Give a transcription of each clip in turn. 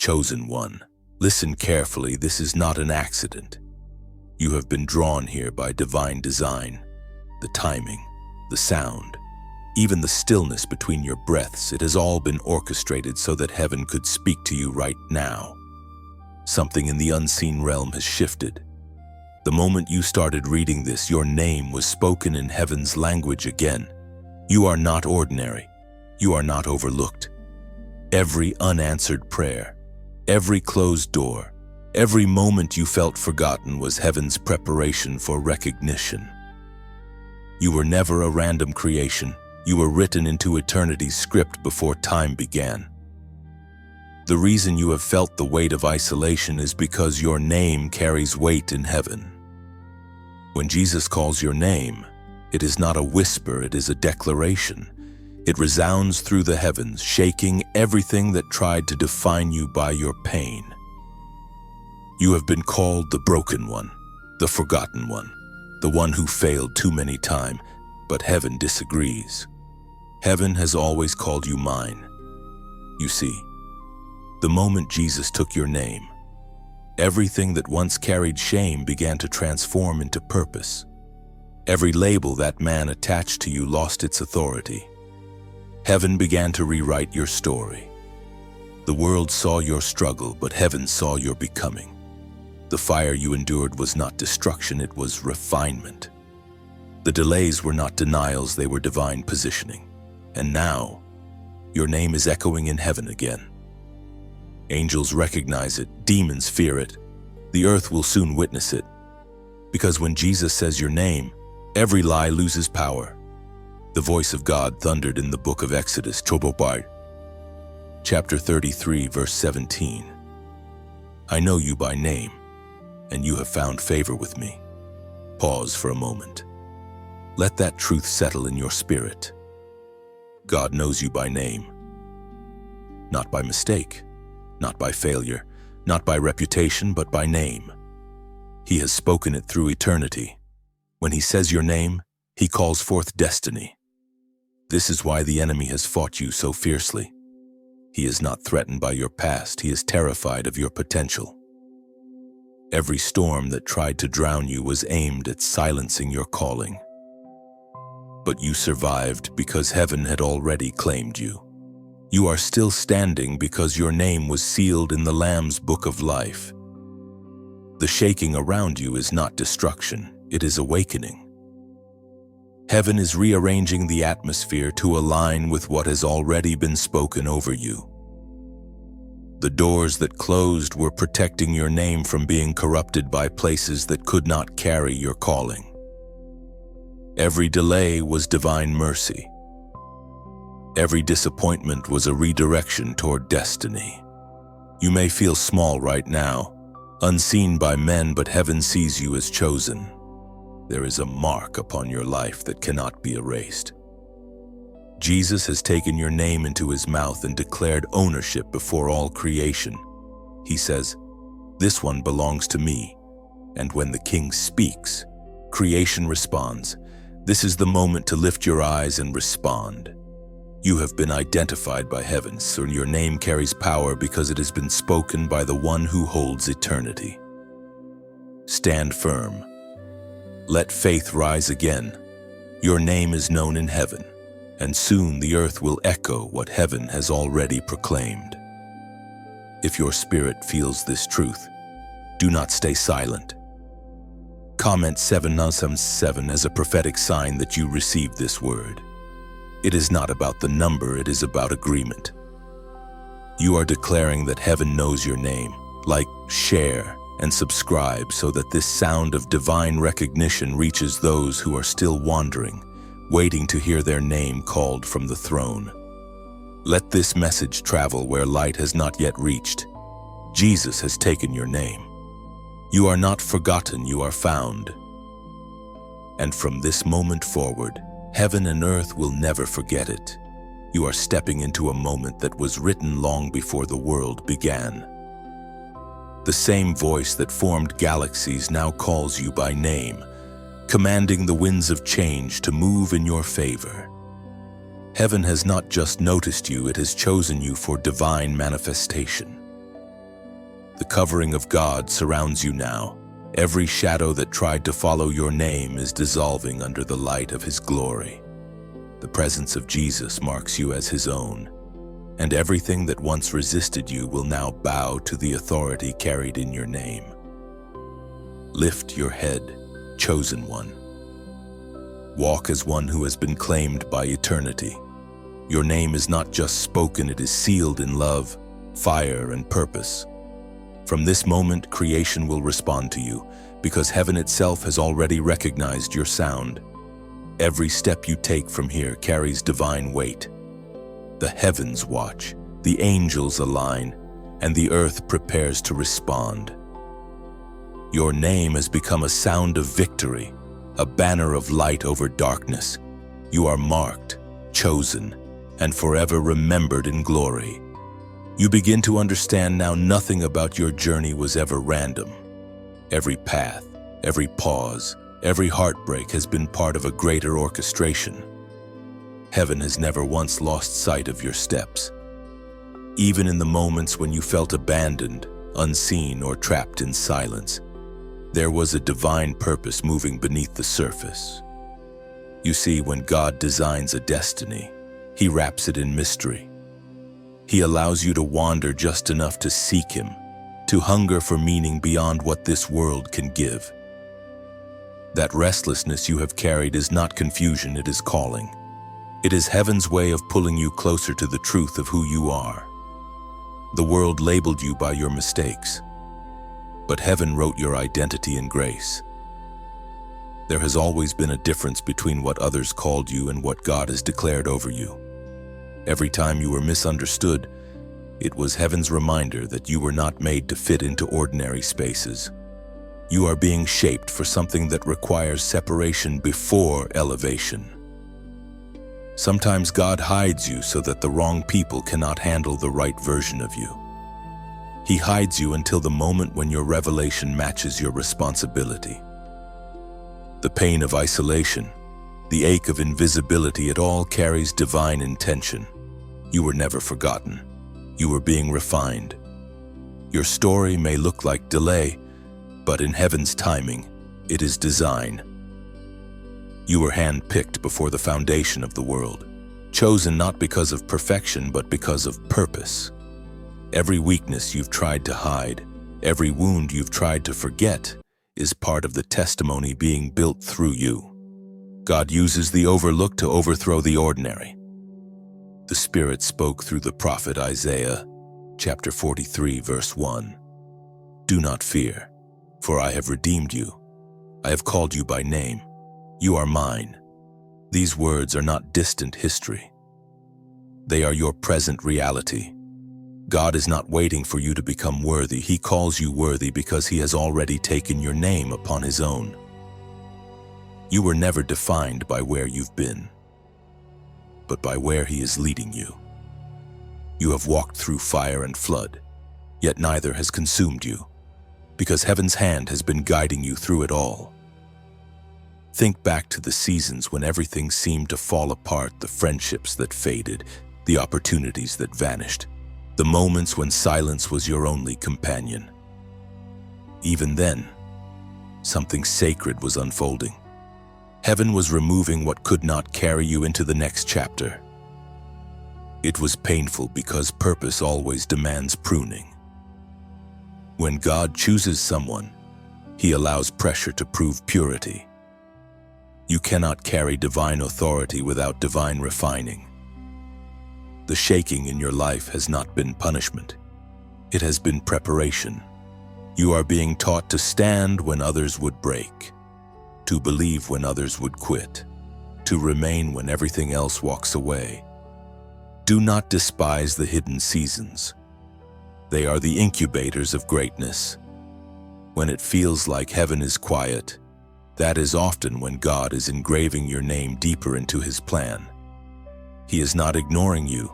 Chosen one, listen carefully, this is not an accident. You have been drawn here by divine design. The timing, the sound, even the stillness between your breaths, it has all been orchestrated so that heaven could speak to you right now. Something in the unseen realm has shifted. The moment you started reading this, your name was spoken in heaven's language again. You are not ordinary. You are not overlooked. Every unanswered prayer, every closed door, every moment you felt forgotten was heaven's preparation for recognition. You were never a random creation. You were written into eternity's script before time began. The reason you have felt the weight of isolation is because your name carries weight in heaven. When Jesus calls your name, it is not a whisper, it is a declaration. It resounds through the heavens, shaking everything that tried to define you by your pain. You have been called the broken one, the forgotten one, the one who failed too many times, but heaven disagrees. Heaven has always called you mine. You see, the moment Jesus took your name, everything that once carried shame began to transform into purpose. Every label that man attached to you lost its authority. Heaven began to rewrite your story. The world saw your struggle, but heaven saw your becoming. The fire you endured was not destruction, it was refinement. The delays were not denials, they were divine positioning. And now, your name is echoing in heaven again. Angels recognize it, demons fear it. The earth will soon witness it. Because when Jesus says your name, every lie loses power. The voice of God thundered in the book of Exodus, chapter 33, verse 17. I know you by name, and you have found favor with me. Pause for a moment. Let that truth settle in your spirit. God knows you by name, not by mistake, not by failure, not by reputation, but by name. He has spoken it through eternity. When he says your name, he calls forth destiny. This is why the enemy has fought you so fiercely. He is not threatened by your past, he is terrified of your potential. Every storm that tried to drown you was aimed at silencing your calling. But you survived because heaven had already claimed you. You are still standing because your name was sealed in the Lamb's book of life. The shaking around you is not destruction, it is awakening. Heaven is rearranging the atmosphere to align with what has already been spoken over you. The doors that closed were protecting your name from being corrupted by places that could not carry your calling. Every delay was divine mercy. Every disappointment was a redirection toward destiny. You may feel small right now, unseen by men, but heaven sees you as chosen. There is a mark upon your life that cannot be erased. Jesus has taken your name into his mouth and declared ownership before all creation. He says, "This one belongs to me." And when the King speaks, creation responds. This is the moment to lift your eyes and respond. You have been identified by heaven, so your name carries power because it has been spoken by the one who holds eternity. Stand firm. Let faith rise again. Your name is known in heaven, and soon the earth will echo what heaven has already proclaimed. If your spirit feels this truth, do not stay silent. Comment 797 as a prophetic sign that you received this word. It is not about the number, it is about agreement. You are declaring that heaven knows your name. Like, share, and subscribe so that this sound of divine recognition reaches those who are still wandering, waiting to hear their name called from the throne. Let this message travel where light has not yet reached. Jesus has taken your name. You are not forgotten, you are found. And from this moment forward, heaven and earth will never forget it. You are stepping into a moment that was written long before the world began. The same voice that formed galaxies now calls you by name, commanding the winds of change to move in your favor. Heaven has not just noticed you, it has chosen you for divine manifestation. The covering of God surrounds you now. Every shadow that tried to follow your name is dissolving under the light of His glory. The presence of Jesus marks you as His own, and everything that once resisted you will now bow to the authority carried in your name. Lift your head, chosen one. Walk as one who has been claimed by eternity. Your name is not just spoken, it is sealed in love, fire, and purpose. From this moment, creation will respond to you, because heaven itself has already recognized your sound. Every step you take from here carries divine weight. The heavens watch, the angels align, and the earth prepares to respond. Your name has become a sound of victory, a banner of light over darkness. You are marked, chosen, and forever remembered in glory. You begin to understand now nothing about your journey was ever random. Every path, every pause, every heartbreak has been part of a greater orchestration. Heaven has never once lost sight of your steps. Even in the moments when you felt abandoned, unseen, or trapped in silence, there was a divine purpose moving beneath the surface. You see, when God designs a destiny, He wraps it in mystery. He allows you to wander just enough to seek Him, to hunger for meaning beyond what this world can give. That restlessness you have carried is not confusion, it is calling. It is heaven's way of pulling you closer to the truth of who you are. The world labeled you by your mistakes, but heaven wrote your identity in grace. There has always been a difference between what others called you and what God has declared over you. Every time you were misunderstood, it was heaven's reminder that you were not made to fit into ordinary spaces. You are being shaped for something that requires separation before elevation. Sometimes God hides you so that the wrong people cannot handle the right version of you. He hides you until the moment when your revelation matches your responsibility. The pain of isolation, the ache of invisibility, it all carries divine intention. You were never forgotten. You were being refined. Your story may look like delay, but in heaven's timing, it is design. You were handpicked before the foundation of the world, chosen not because of perfection, but because of purpose. Every weakness you've tried to hide, every wound you've tried to forget, is part of the testimony being built through you. God uses the overlooked to overthrow the ordinary. The Spirit spoke through the prophet Isaiah, chapter 43, verse 1. Do not fear, for I have redeemed you. I have called you by name. You are mine. These words are not distant history. They are your present reality. God is not waiting for you to become worthy. He calls you worthy because He has already taken your name upon His own. You were never defined by where you've been, but by where He is leading you. You have walked through fire and flood, yet neither has consumed you, because heaven's hand has been guiding you through it all. Think back to the seasons when everything seemed to fall apart, the friendships that faded, the opportunities that vanished, the moments when silence was your only companion. Even then, something sacred was unfolding. Heaven was removing what could not carry you into the next chapter. It was painful because purpose always demands pruning. When God chooses someone, He allows pressure to prove purity. You cannot carry divine authority without divine refining. The shaking in your life has not been punishment. It has been preparation. You are being taught to stand when others would break, to believe when others would quit, to remain when everything else walks away. Do not despise the hidden seasons. They are the incubators of greatness. When it feels like heaven is quiet, that is often when God is engraving your name deeper into His plan. He is not ignoring you,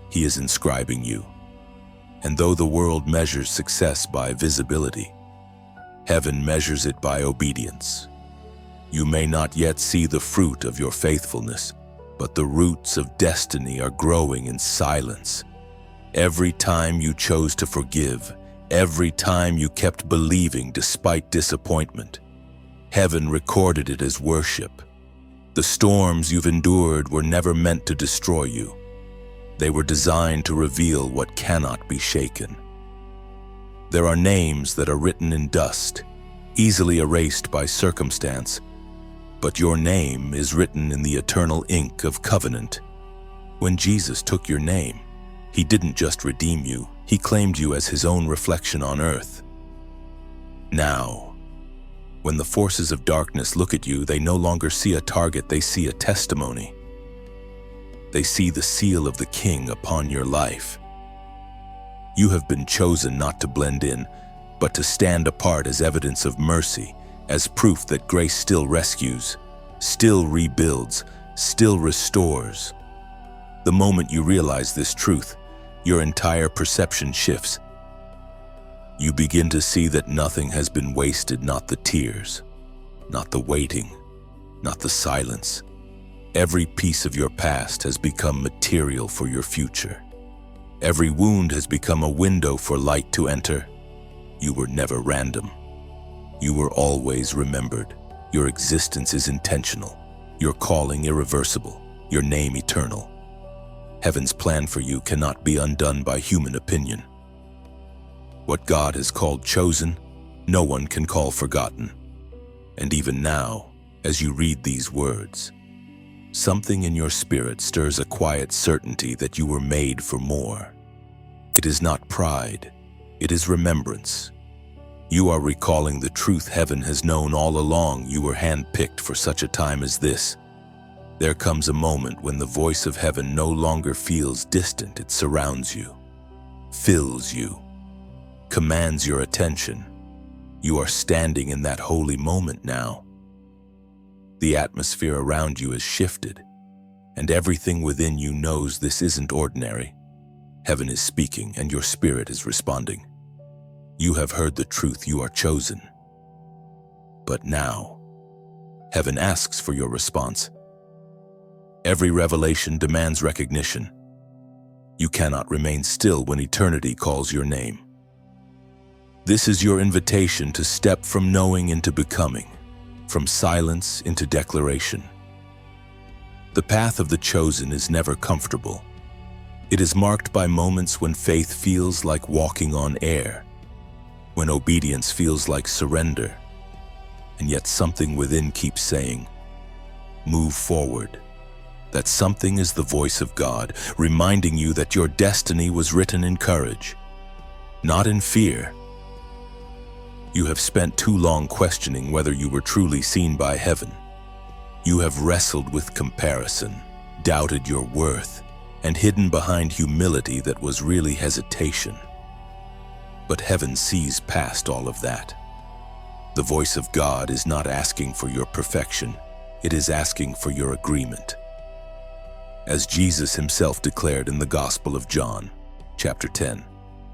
He is inscribing you. And though the world measures success by visibility, heaven measures it by obedience. You may not yet see the fruit of your faithfulness, but the roots of destiny are growing in silence. Every time you chose to forgive, every time you kept believing despite disappointment. Heaven recorded it as worship. The storms you've endured were never meant to destroy you. They were designed to reveal what cannot be shaken. There are names that are written in dust, easily erased by circumstance, but your name is written in the eternal ink of covenant. When Jesus took your name, He didn't just redeem you, He claimed you as His own reflection on earth. Now, when the forces of darkness look at you, they no longer see a target, they see a testimony. They see the seal of the King upon your life. You have been chosen not to blend in, but to stand apart as evidence of mercy, as proof that grace still rescues, still rebuilds, still restores. The moment you realize this truth, your entire perception shifts. You begin to see that nothing has been wasted, not the tears, not the waiting, not the silence. Every piece of your past has become material for your future. Every wound has become a window for light to enter. You were never random. You were always remembered. Your existence is intentional, your calling irreversible, your name eternal. Heaven's plan for you cannot be undone by human opinion. What God has called chosen, no one can call forgotten. And even now, as you read these words, something in your spirit stirs a quiet certainty that you were made for more. It is not pride, it is remembrance. You are recalling the truth heaven has known all along. You were handpicked for such a time as this. There comes a moment when the voice of heaven no longer feels distant. It surrounds you, fills you, commands your attention. You are standing in that holy moment now. The atmosphere around you has shifted, and everything within you knows this isn't ordinary. Heaven is speaking, and your spirit is responding. You have heard the truth, you are chosen. But now, heaven asks for your response. Every revelation demands recognition. You cannot remain still when eternity calls your name. This is your invitation to step from knowing into becoming, from silence into declaration. The path of the chosen is never comfortable. It is marked by moments when faith feels like walking on air, when obedience feels like surrender, and yet something within keeps saying, move forward. That something is the voice of God, reminding you that your destiny was written in courage, not in fear. You have spent too long questioning whether you were truly seen by heaven. You have wrestled with comparison, doubted your worth, and hidden behind humility that was really hesitation. But heaven sees past all of that. The voice of God is not asking for your perfection, it is asking for your agreement. As Jesus himself declared in the Gospel of John, chapter 10,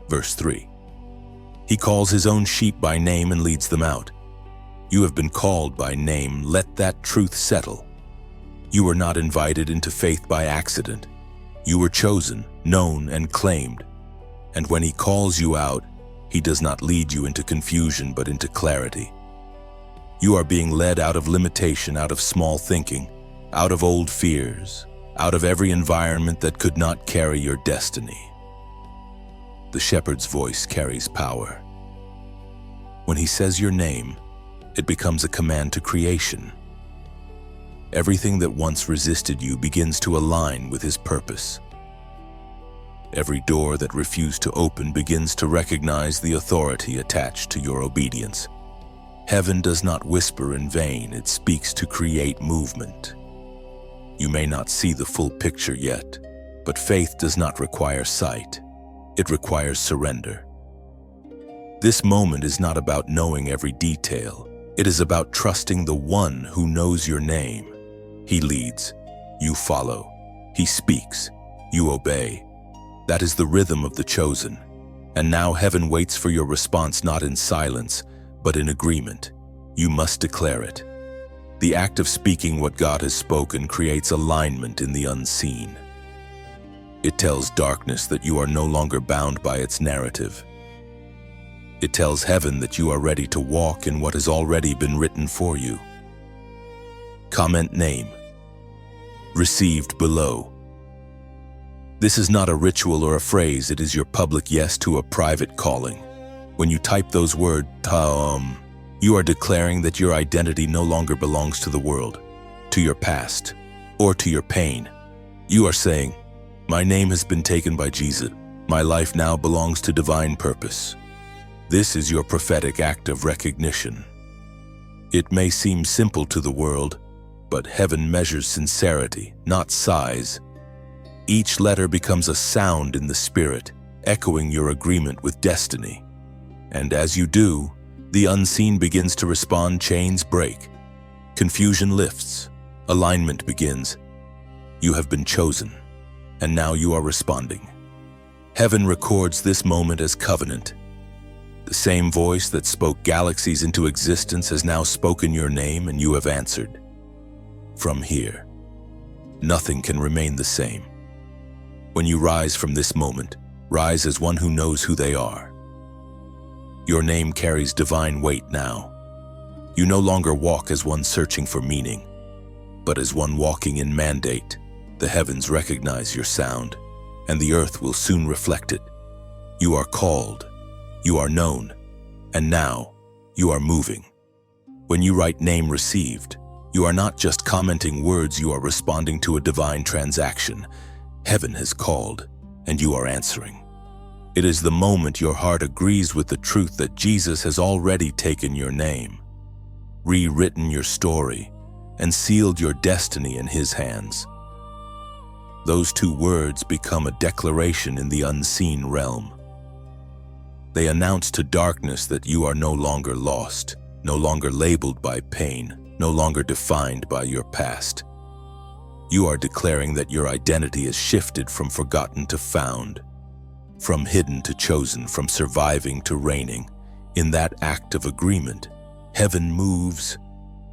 verse 3. He calls his own sheep by name and leads them out. You have been called by name, let that truth settle. You were not invited into faith by accident. You were chosen, known, and claimed. And when he calls you out, he does not lead you into confusion but into clarity. You are being led out of limitation, out of small thinking, out of old fears, out of every environment that could not carry your destiny. The shepherd's voice carries power. When he says your name, it becomes a command to creation. Everything that once resisted you begins to align with his purpose. Every door that refused to open begins to recognize the authority attached to your obedience. Heaven does not whisper in vain, it speaks to create movement. You may not see the full picture yet, but faith does not require sight. It requires surrender. This moment is not about knowing every detail. It is about trusting the one who knows your name. He leads, you follow. He speaks, you obey. That is the rhythm of the chosen. And now heaven waits for your response, not in silence, but in agreement. You must declare it. The act of speaking what God has spoken creates alignment in the unseen. It tells darkness that you are no longer bound by its narrative. It tells heaven that you are ready to walk in what has already been written for you. Comment name. Received below. This is not a ritual or a phrase, it is your public yes to a private calling. When you type those words, you are declaring that your identity no longer belongs to the world, to your past, or to your pain. You are saying, my name has been taken by Jesus. My life now belongs to divine purpose. This is your prophetic act of recognition. It may seem simple to the world, but heaven measures sincerity, not size. Each letter becomes a sound in the spirit, echoing your agreement with destiny. And as you do, the unseen begins to respond, chains break, confusion lifts, alignment begins. You have been chosen, and now you are responding. Heaven records this moment as covenant. The same voice that spoke galaxies into existence has now spoken your name, and you have answered. From here, nothing can remain the same. When you rise from this moment, rise as one who knows who they are. Your name carries divine weight now. You no longer walk as one searching for meaning, but as one walking in mandate. The heavens recognize your sound, and the earth will soon reflect it. You are called, you are known, and now you are moving. When you write name received, you are not just commenting words, you are responding to a divine transaction. Heaven has called, and you are answering. It is the moment your heart agrees with the truth that Jesus has already taken your name, rewritten your story, and sealed your destiny in His hands. Those two words become a declaration in the unseen realm. They announce to darkness that you are no longer lost, no longer labeled by pain, no longer defined by your past. You are declaring that your identity is shifted from forgotten to found, from hidden to chosen, from surviving to reigning. In that act of agreement, heaven moves.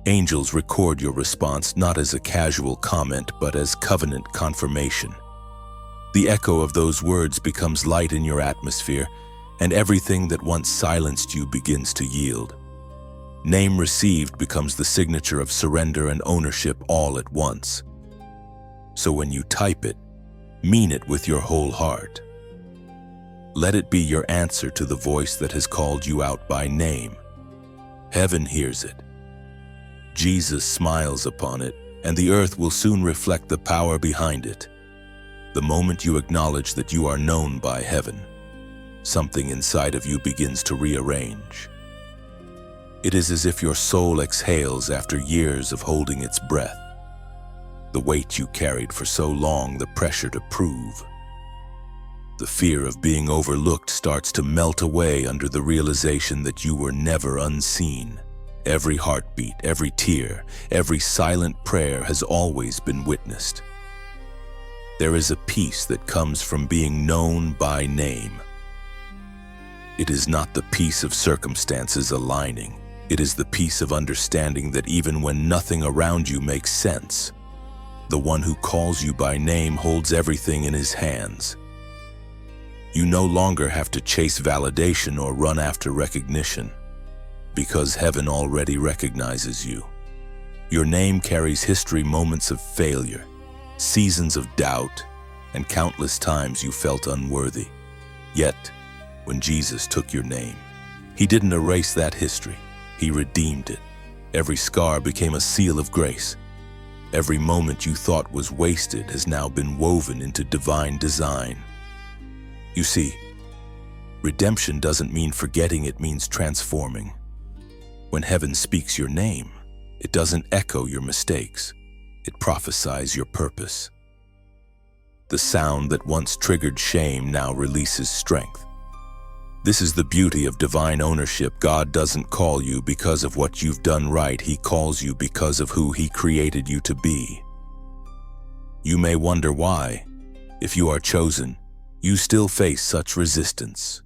Angels record your response not as a casual comment, but as covenant confirmation. The echo of those words becomes light in your atmosphere, and everything that once silenced you begins to yield. Name received becomes the signature of surrender and ownership all at once. So when you type it, mean it with your whole heart. Let it be your answer to the voice that has called you out by name. Heaven hears it. Jesus smiles upon it, and the earth will soon reflect the power behind it. The moment you acknowledge that you are known by heaven, something inside of you begins to rearrange. It is as if your soul exhales after years of holding its breath. The weight you carried for so long, the pressure to prove. The fear of being overlooked starts to melt away under the realization that you were never unseen. Every heartbeat, every tear, every silent prayer has always been witnessed. There is a peace that comes from being known by name. It is not the peace of circumstances aligning. It is the peace of understanding that even when nothing around you makes sense, the one who calls you by name holds everything in His hands. You no longer have to chase validation or run after recognition, because heaven already recognizes you. Your name carries history, moments of failure, seasons of doubt, and countless times you felt unworthy. Yet, when Jesus took your name, He didn't erase that history. He redeemed it. Every scar became a seal of grace. Every moment you thought was wasted has now been woven into divine design. You see, redemption doesn't mean forgetting, it means transforming. When heaven speaks your name, it doesn't echo your mistakes. It prophesies your purpose. The sound that once triggered shame now releases strength. This is the beauty of divine ownership. God doesn't call you because of what you've done right. He calls you because of who He created you to be. You may wonder why, if you are chosen, you still face such resistance.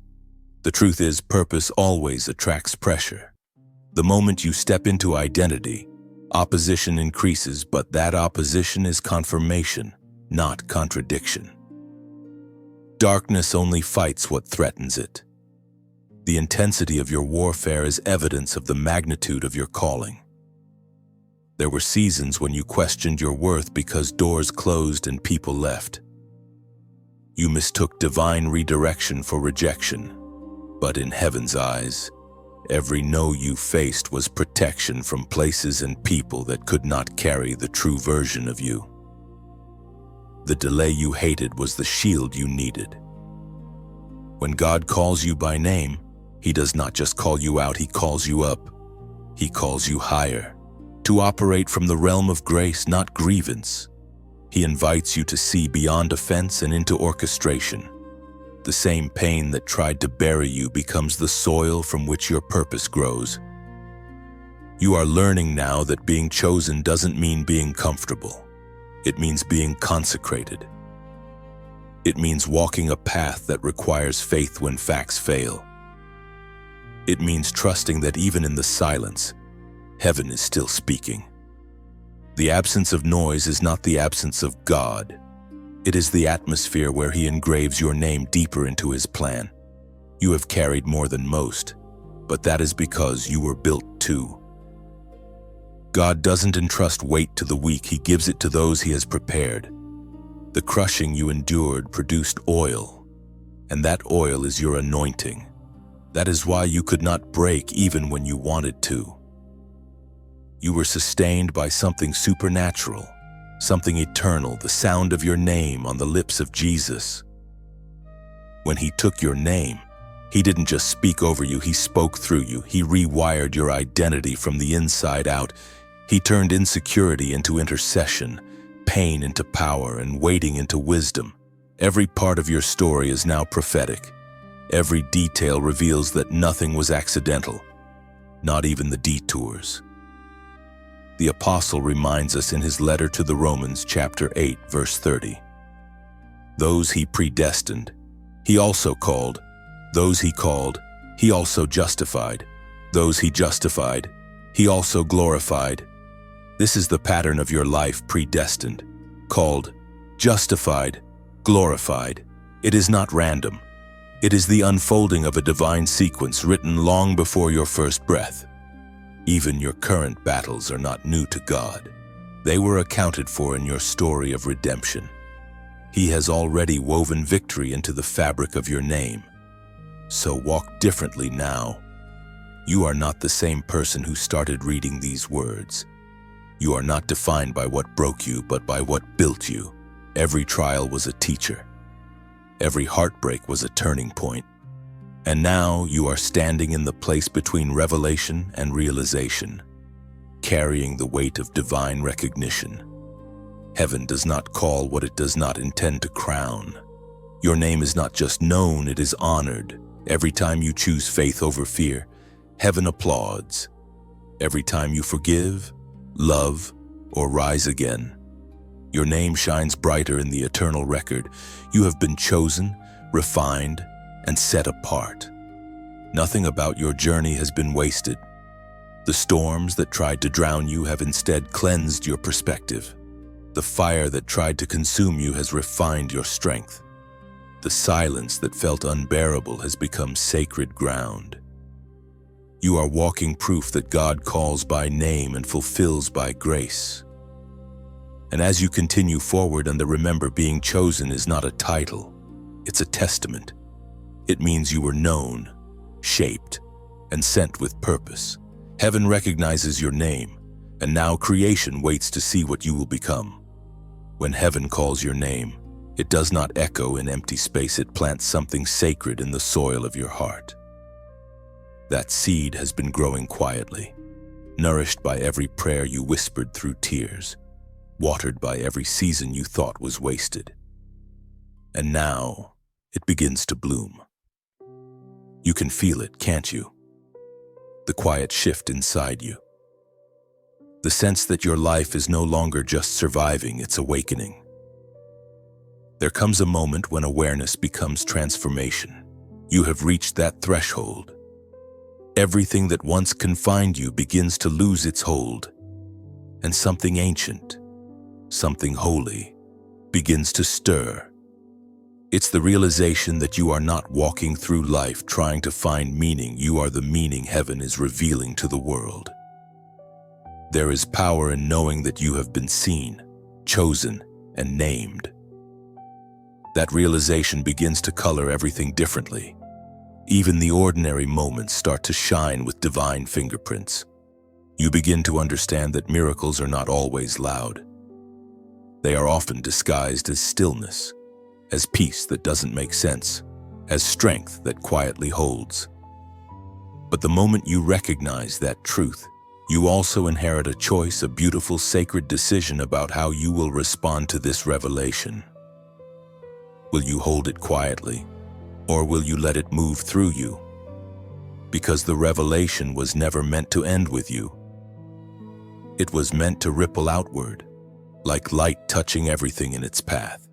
The truth is, purpose always attracts pressure. The moment you step into identity, opposition increases, but that opposition is confirmation, not contradiction. Darkness only fights what threatens it. The intensity of your warfare is evidence of the magnitude of your calling. There were seasons when you questioned your worth because doors closed and people left. You mistook divine redirection for rejection, but in heaven's eyes, every no you faced was protection from places and people that could not carry the true version of you. The delay you hated was the shield you needed. When God calls you by name, He does not just call you out, He calls you up. He calls you higher, to operate from the realm of grace, not grievance. He invites you to see beyond offense and into orchestration. The same pain that tried to bury you becomes the soil from which your purpose grows. You are learning now that being chosen doesn't mean being comfortable. It means being consecrated. It means walking a path that requires faith when facts fail. It means trusting that even in the silence, heaven is still speaking. The absence of noise is not the absence of God. It is the atmosphere where He engraves your name deeper into His plan. You have carried more than most, but that is because you were built too. God doesn't entrust weight to the weak, He gives it to those He has prepared. The crushing you endured produced oil, and that oil is your anointing. That is why you could not break even when you wanted to. You were sustained by something supernatural, something eternal, the sound of your name on the lips of Jesus. When He took your name, He didn't just speak over you, He spoke through you. He rewired your identity from the inside out. He turned insecurity into intercession, pain into power, and waiting into wisdom. Every part of your story is now prophetic. Every detail reveals that nothing was accidental, not even the detours. The apostle reminds us in his letter to the Romans, chapter 8, verse 30. Those He predestined, He also called. Those He called, He also justified. Those He justified, He also glorified. This is the pattern of your life: predestined, called, justified, glorified. It is not random. It is the unfolding of a divine sequence written long before your first breath. Even your current battles are not new to God. They were accounted for in your story of redemption. He has already woven victory into the fabric of your name. So walk differently now. You are not the same person who started reading these words. You are not defined by what broke you, but by what built you. Every trial was a teacher. Every heartbreak was a turning point. And now you are standing in the place between revelation and realization, carrying the weight of divine recognition. Heaven does not call what it does not intend to crown. Your name is not just known, it is honored. Every time you choose faith over fear, heaven applauds. Every time you forgive, love, or rise again, your name shines brighter in the eternal record. You have been chosen, refined, and set apart. Nothing about your journey has been wasted. The storms that tried to drown you have instead cleansed your perspective. The fire that tried to consume you has refined your strength. The silence that felt unbearable has become sacred ground. You are walking proof that God calls by name and fulfills by grace. And as you continue forward, remember, being chosen is not a title, it's a testament. It means you were known, shaped, and sent with purpose. Heaven recognizes your name, and now creation waits to see what you will become. When heaven calls your name, it does not echo in empty space, it plants something sacred in the soil of your heart. That seed has been growing quietly, nourished by every prayer you whispered through tears, watered by every season you thought was wasted. And now, it begins to bloom. You can feel it, can't you? The quiet shift inside you. The sense that your life is no longer just surviving, it's awakening. There comes a moment when awareness becomes transformation. You have reached that threshold. Everything that once confined you begins to lose its hold, and something ancient, something holy, begins to stir. It's the realization that you are not walking through life trying to find meaning. You are the meaning heaven is revealing to the world. There is power in knowing that you have been seen, chosen, and named. That realization begins to color everything differently. Even the ordinary moments start to shine with divine fingerprints. You begin to understand that miracles are not always loud. They are often disguised as stillness, as peace that doesn't make sense, as strength that quietly holds. But the moment you recognize that truth, you also inherit a choice, a beautiful, sacred decision about how you will respond to this revelation. Will you hold it quietly, or will you let it move through you? Because the revelation was never meant to end with you. It was meant to ripple outward, like light touching everything in its path.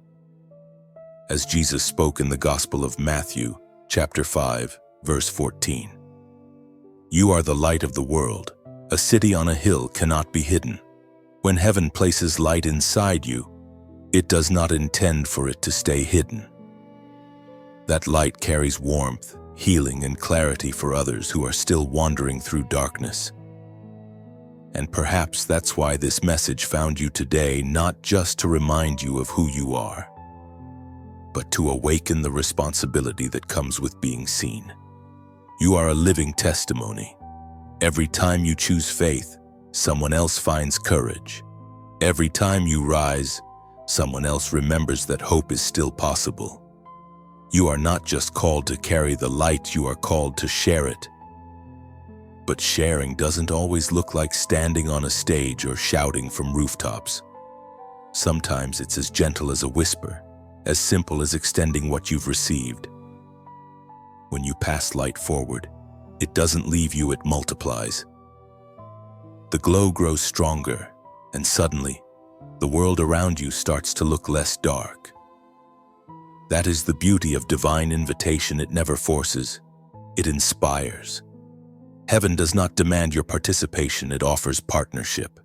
As Jesus spoke in the Gospel of Matthew, chapter 5, verse 14. You are the light of the world. A city on a hill cannot be hidden. When heaven places light inside you, it does not intend for it to stay hidden. That light carries warmth, healing, and clarity for others who are still wandering through darkness. And perhaps that's why this message found you today, not just to remind you of who you are, but to awaken the responsibility that comes with being seen. You are a living testimony. Every time you choose faith, someone else finds courage. Every time you rise, someone else remembers that hope is still possible. You are not just called to carry the light, you are called to share it. But sharing doesn't always look like standing on a stage or shouting from rooftops. Sometimes it's as gentle as a whisper, as simple as extending what you've received. When you pass light forward, it doesn't leave you, it multiplies. The glow grows stronger, and suddenly, the world around you starts to look less dark. That is the beauty of divine invitation. It never forces, it inspires. Heaven does not demand your participation, it offers partnership.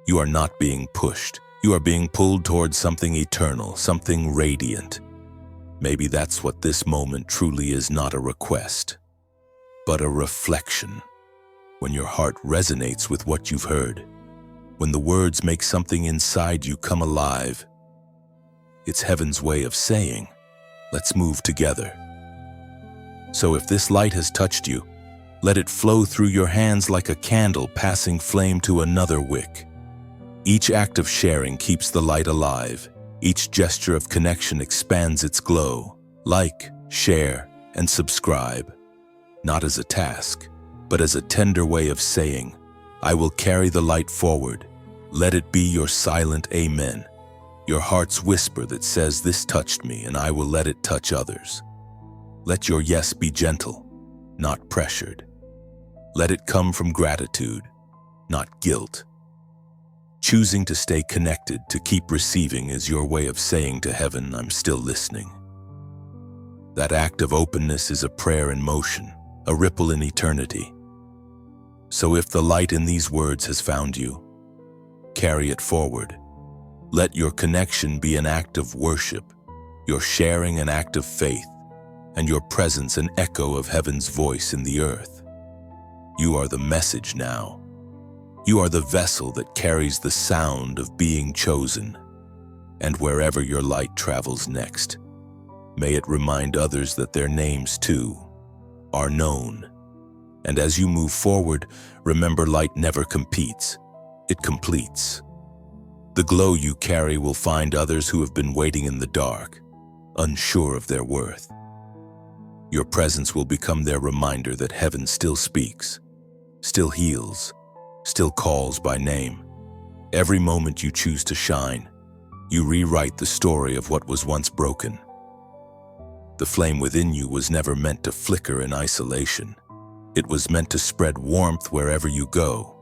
You are not being pushed, you are being pulled towards something eternal, something radiant. Maybe that's what this moment truly is, not a request, but a reflection. When your heart resonates with what you've heard, when the words make something inside you come alive, it's heaven's way of saying, let's move together. So if this light has touched you, let it flow through your hands like a candle passing flame to another wick. Each act of sharing keeps the light alive. Each gesture of connection expands its glow. Like, share, and subscribe. Not as a task, but as a tender way of saying, I will carry the light forward. Let it be your silent amen, your heart's whisper that says, this touched me and I will let it touch others. Let your yes be gentle, not pressured. Let it come from gratitude, not guilt. Choosing to stay connected, to keep receiving, is your way of saying to heaven, I'm still listening. That act of openness is a prayer in motion, a ripple in eternity. So if the light in these words has found you, carry it forward. Let your connection be an act of worship, your sharing an act of faith, and your presence an echo of heaven's voice in the earth. You are the message now. You are the vessel that carries the sound of being chosen. And wherever your light travels next, may it remind others that their names too are known. And as you move forward, remember, light never competes, it completes. The glow you carry will find others who have been waiting in the dark, unsure of their worth. Your presence will become their reminder that heaven still speaks, still heals, still calls by name. Every moment you choose to shine, you rewrite the story of what was once broken. The flame within you was never meant to flicker in isolation. It was meant to spread warmth wherever you go,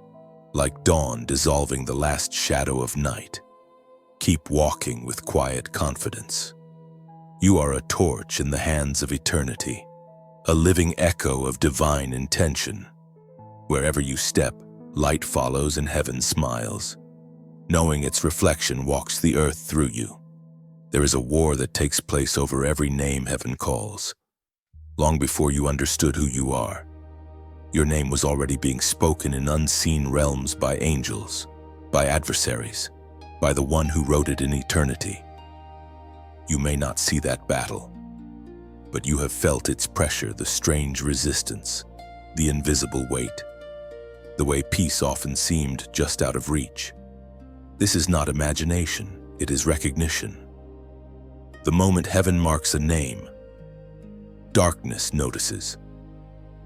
like dawn dissolving the last shadow of night. Keep walking with quiet confidence. You are a torch in the hands of eternity, a living echo of divine intention. Wherever you step, light follows and heaven smiles, knowing its reflection walks the earth through you. There is a war that takes place over every name heaven calls. Long before you understood who you are, your name was already being spoken in unseen realms by angels, by adversaries, by the one who wrote it in eternity. You may not see that battle, but you have felt its pressure, the strange resistance, the invisible weight, the way peace often seemed just out of reach. This is not imagination, it is recognition. The moment heaven marks a name, darkness notices.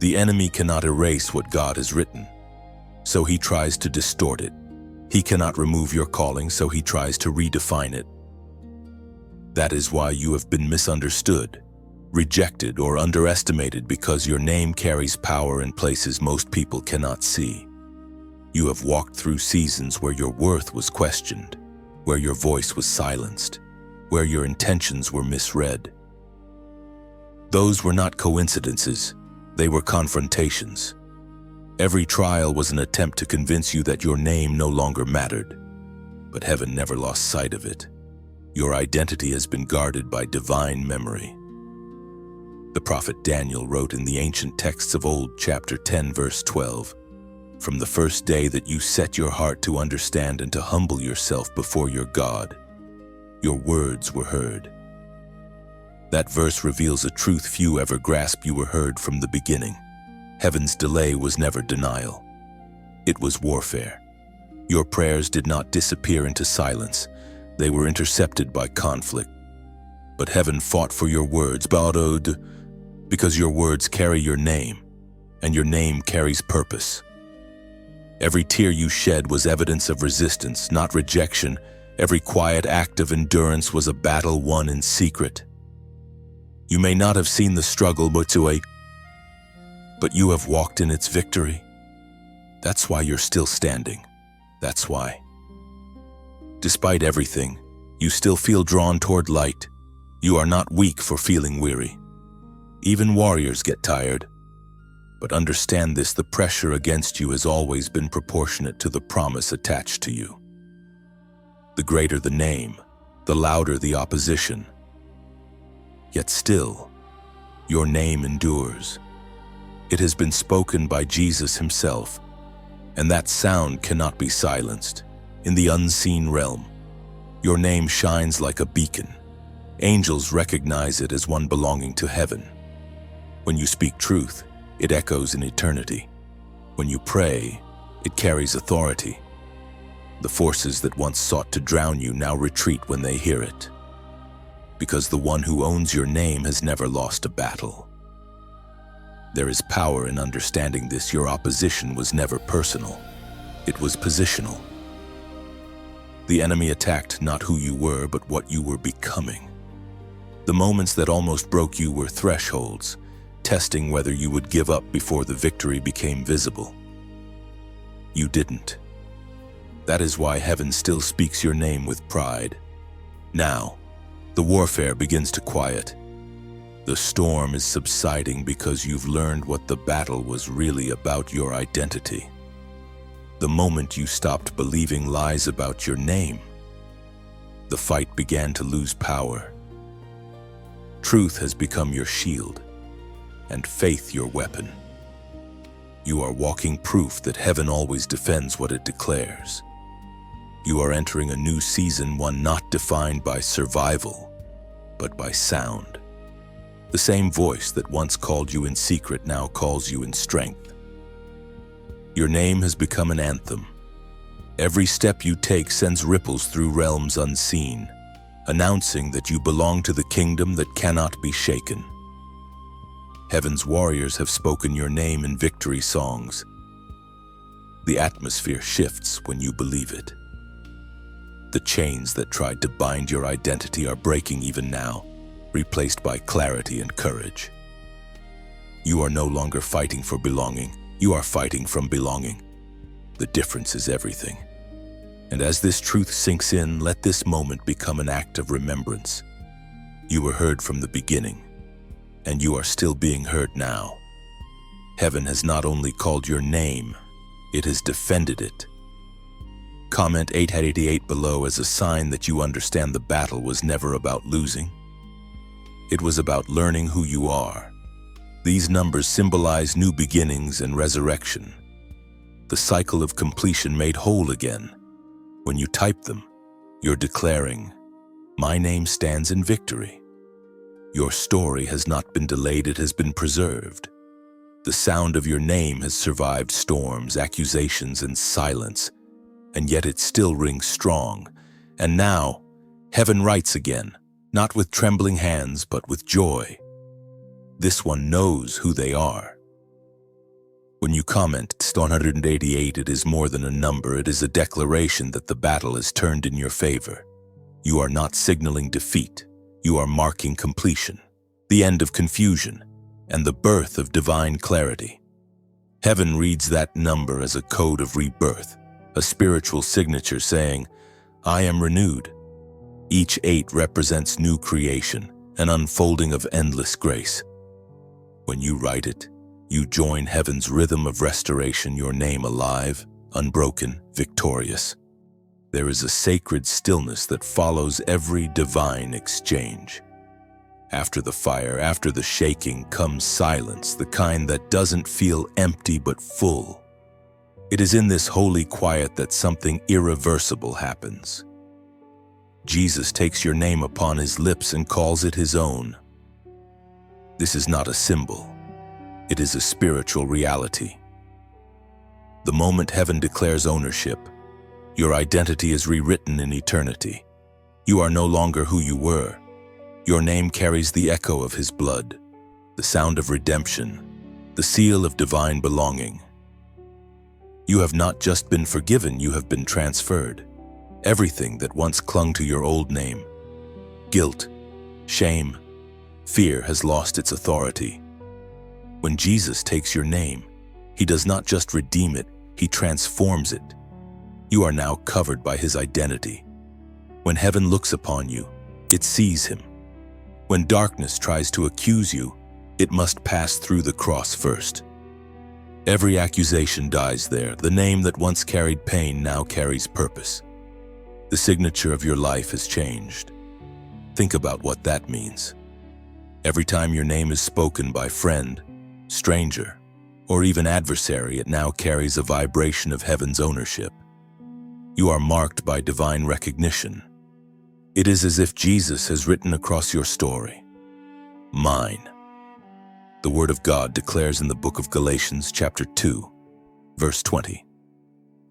The enemy cannot erase what God has written, so he tries to distort it. He cannot remove your calling, so he tries to redefine it. That is why you have been misunderstood, rejected, or underestimated, because your name carries power in places most people cannot see. You have walked through seasons where your worth was questioned, where your voice was silenced, where your intentions were misread. Those were not coincidences, they were confrontations. Every trial was an attempt to convince you that your name no longer mattered, but heaven never lost sight of it. Your identity has been guarded by divine memory. The prophet Daniel wrote in the ancient texts of old, chapter 10, verse 12, "From the first day that you set your heart to understand and to humble yourself before your God, your words were heard." That verse reveals a truth few ever grasp. You were heard from the beginning. Heaven's delay was never denial. It was warfare. Your prayers did not disappear into silence. They were intercepted by conflict. But heaven fought for your words, because your words carry your name, and your name carries purpose. Every tear you shed was evidence of resistance, not rejection. Every quiet act of endurance was a battle won in secret. You may not have seen the struggle, but you have walked in its victory. That's why you're still standing. That's why. Despite everything, you still feel drawn toward light. You are not weak for feeling weary. Even warriors get tired. But understand this, the pressure against you has always been proportionate to the promise attached to you. The greater the name, the louder the opposition. Yet still, your name endures. It has been spoken by Jesus himself, and that sound cannot be silenced. In the unseen realm, your name shines like a beacon. Angels recognize it as one belonging to heaven. When you speak truth, it echoes in eternity. When you pray, it carries authority. The forces that once sought to drown you now retreat when they hear it. Because the one who owns your name has never lost a battle. There is power in understanding this. Your opposition was never personal. It was positional. The enemy attacked not who you were, but what you were becoming. The moments that almost broke you were thresholds, testing whether you would give up before the victory became visible. You didn't. That is why heaven still speaks your name with pride. Now, the warfare begins to quiet. The storm is subsiding because you've learned what the battle was really about: your identity. The moment you stopped believing lies about your name, the fight began to lose power. Truth has become your shield, and faith your weapon. You are walking proof that heaven always defends what it declares. You are entering a new season, one not defined by survival, but by sound. The same voice that once called you in secret now calls you in strength. Your name has become an anthem. Every step you take sends ripples through realms unseen, announcing that you belong to the kingdom that cannot be shaken. Heaven's warriors have spoken your name in victory songs. The atmosphere shifts when you believe it. The chains that tried to bind your identity are breaking even now, replaced by clarity and courage. You are no longer fighting for belonging, you are fighting from belonging. The difference is everything. And as this truth sinks in, let this moment become an act of remembrance. You were heard from the beginning, and you are still being heard now. Heaven has not only called your name, it has defended it. Comment 888 below as a sign that you understand the battle was never about losing. It was about learning who you are. These numbers symbolize new beginnings and resurrection, the cycle of completion made whole again. When you type them, you're declaring, "My name stands in victory." Your story has not been delayed, it has been preserved. The sound of your name has survived storms, accusations, and silence, and yet it still rings strong. And now, heaven writes again, not with trembling hands, but with joy. This one knows who they are. When you comment 188, it is more than a number, it is a declaration that the battle is turned in your favor. You are not signaling defeat, you are marking completion, the end of confusion, and the birth of divine clarity. Heaven reads that number as a code of rebirth, a spiritual signature saying, "I am renewed." Each 8 represents new creation, an unfolding of endless grace. When you write it, you join heaven's rhythm of restoration, your name alive, unbroken, victorious. There is a sacred stillness that follows every divine exchange. After the fire, after the shaking, comes silence, the kind that doesn't feel empty but full. It is in this holy quiet that something irreversible happens. Jesus takes your name upon his lips and calls it his own. This is not a symbol. It is a spiritual reality. The moment heaven declares ownership, your identity is rewritten in eternity. You are no longer who you were. Your name carries the echo of his blood, the sound of redemption, the seal of divine belonging. You have not just been forgiven, you have been transferred. Everything that once clung to your old name, guilt, shame, fear, has lost its authority. When Jesus takes your name, he does not just redeem it, he transforms it. You are now covered by his identity. When heaven looks upon you, it sees him. When darkness tries to accuse you, it must pass through the cross first. Every accusation dies there. The name that once carried pain now carries purpose. The signature of your life has changed. Think about what that means. Every time your name is spoken by friend, stranger, or even adversary, it now carries a vibration of heaven's ownership. You are marked by divine recognition. It is as if Jesus has written across your story, "Mine." The Word of God declares in the book of Galatians chapter 2, verse 20,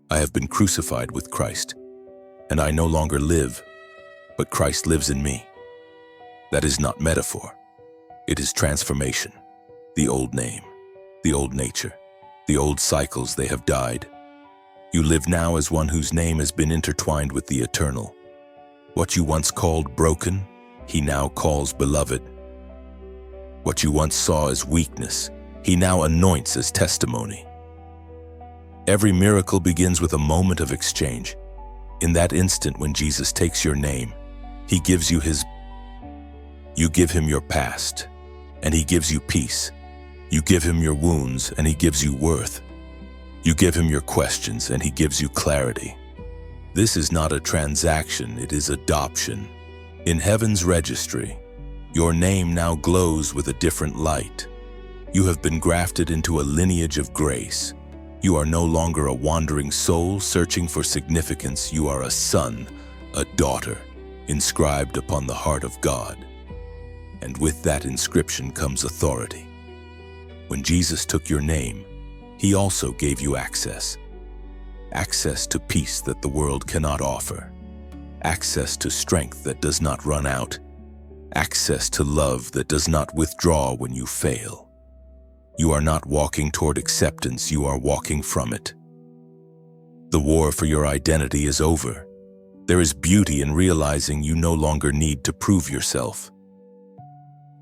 "I have been crucified with Christ, and I no longer live, but Christ lives in me." That is not metaphor. It is transformation. The old name, the old nature, the old cycles, they have died. You live now as one whose name has been intertwined with the eternal. What you once called broken, he now calls beloved. What you once saw as weakness, he now anoints as testimony. Every miracle begins with a moment of exchange. In that instant when Jesus takes your name, he gives you his. You give him your past, and he gives you peace. You give him your wounds, and he gives you worth. You give him your questions, and he gives you clarity. This is not a transaction, it is adoption. In heaven's registry, your name now glows with a different light. You have been grafted into a lineage of grace. You are no longer a wandering soul searching for significance. You are a son, a daughter, inscribed upon the heart of God. And with that inscription comes authority. When Jesus took your name, he also gave you access. Access to peace that the world cannot offer. Access to strength that does not run out. Access to love that does not withdraw when you fail. You are not walking toward acceptance, you are walking from it. The war for your identity is over. There is beauty in realizing you no longer need to prove yourself.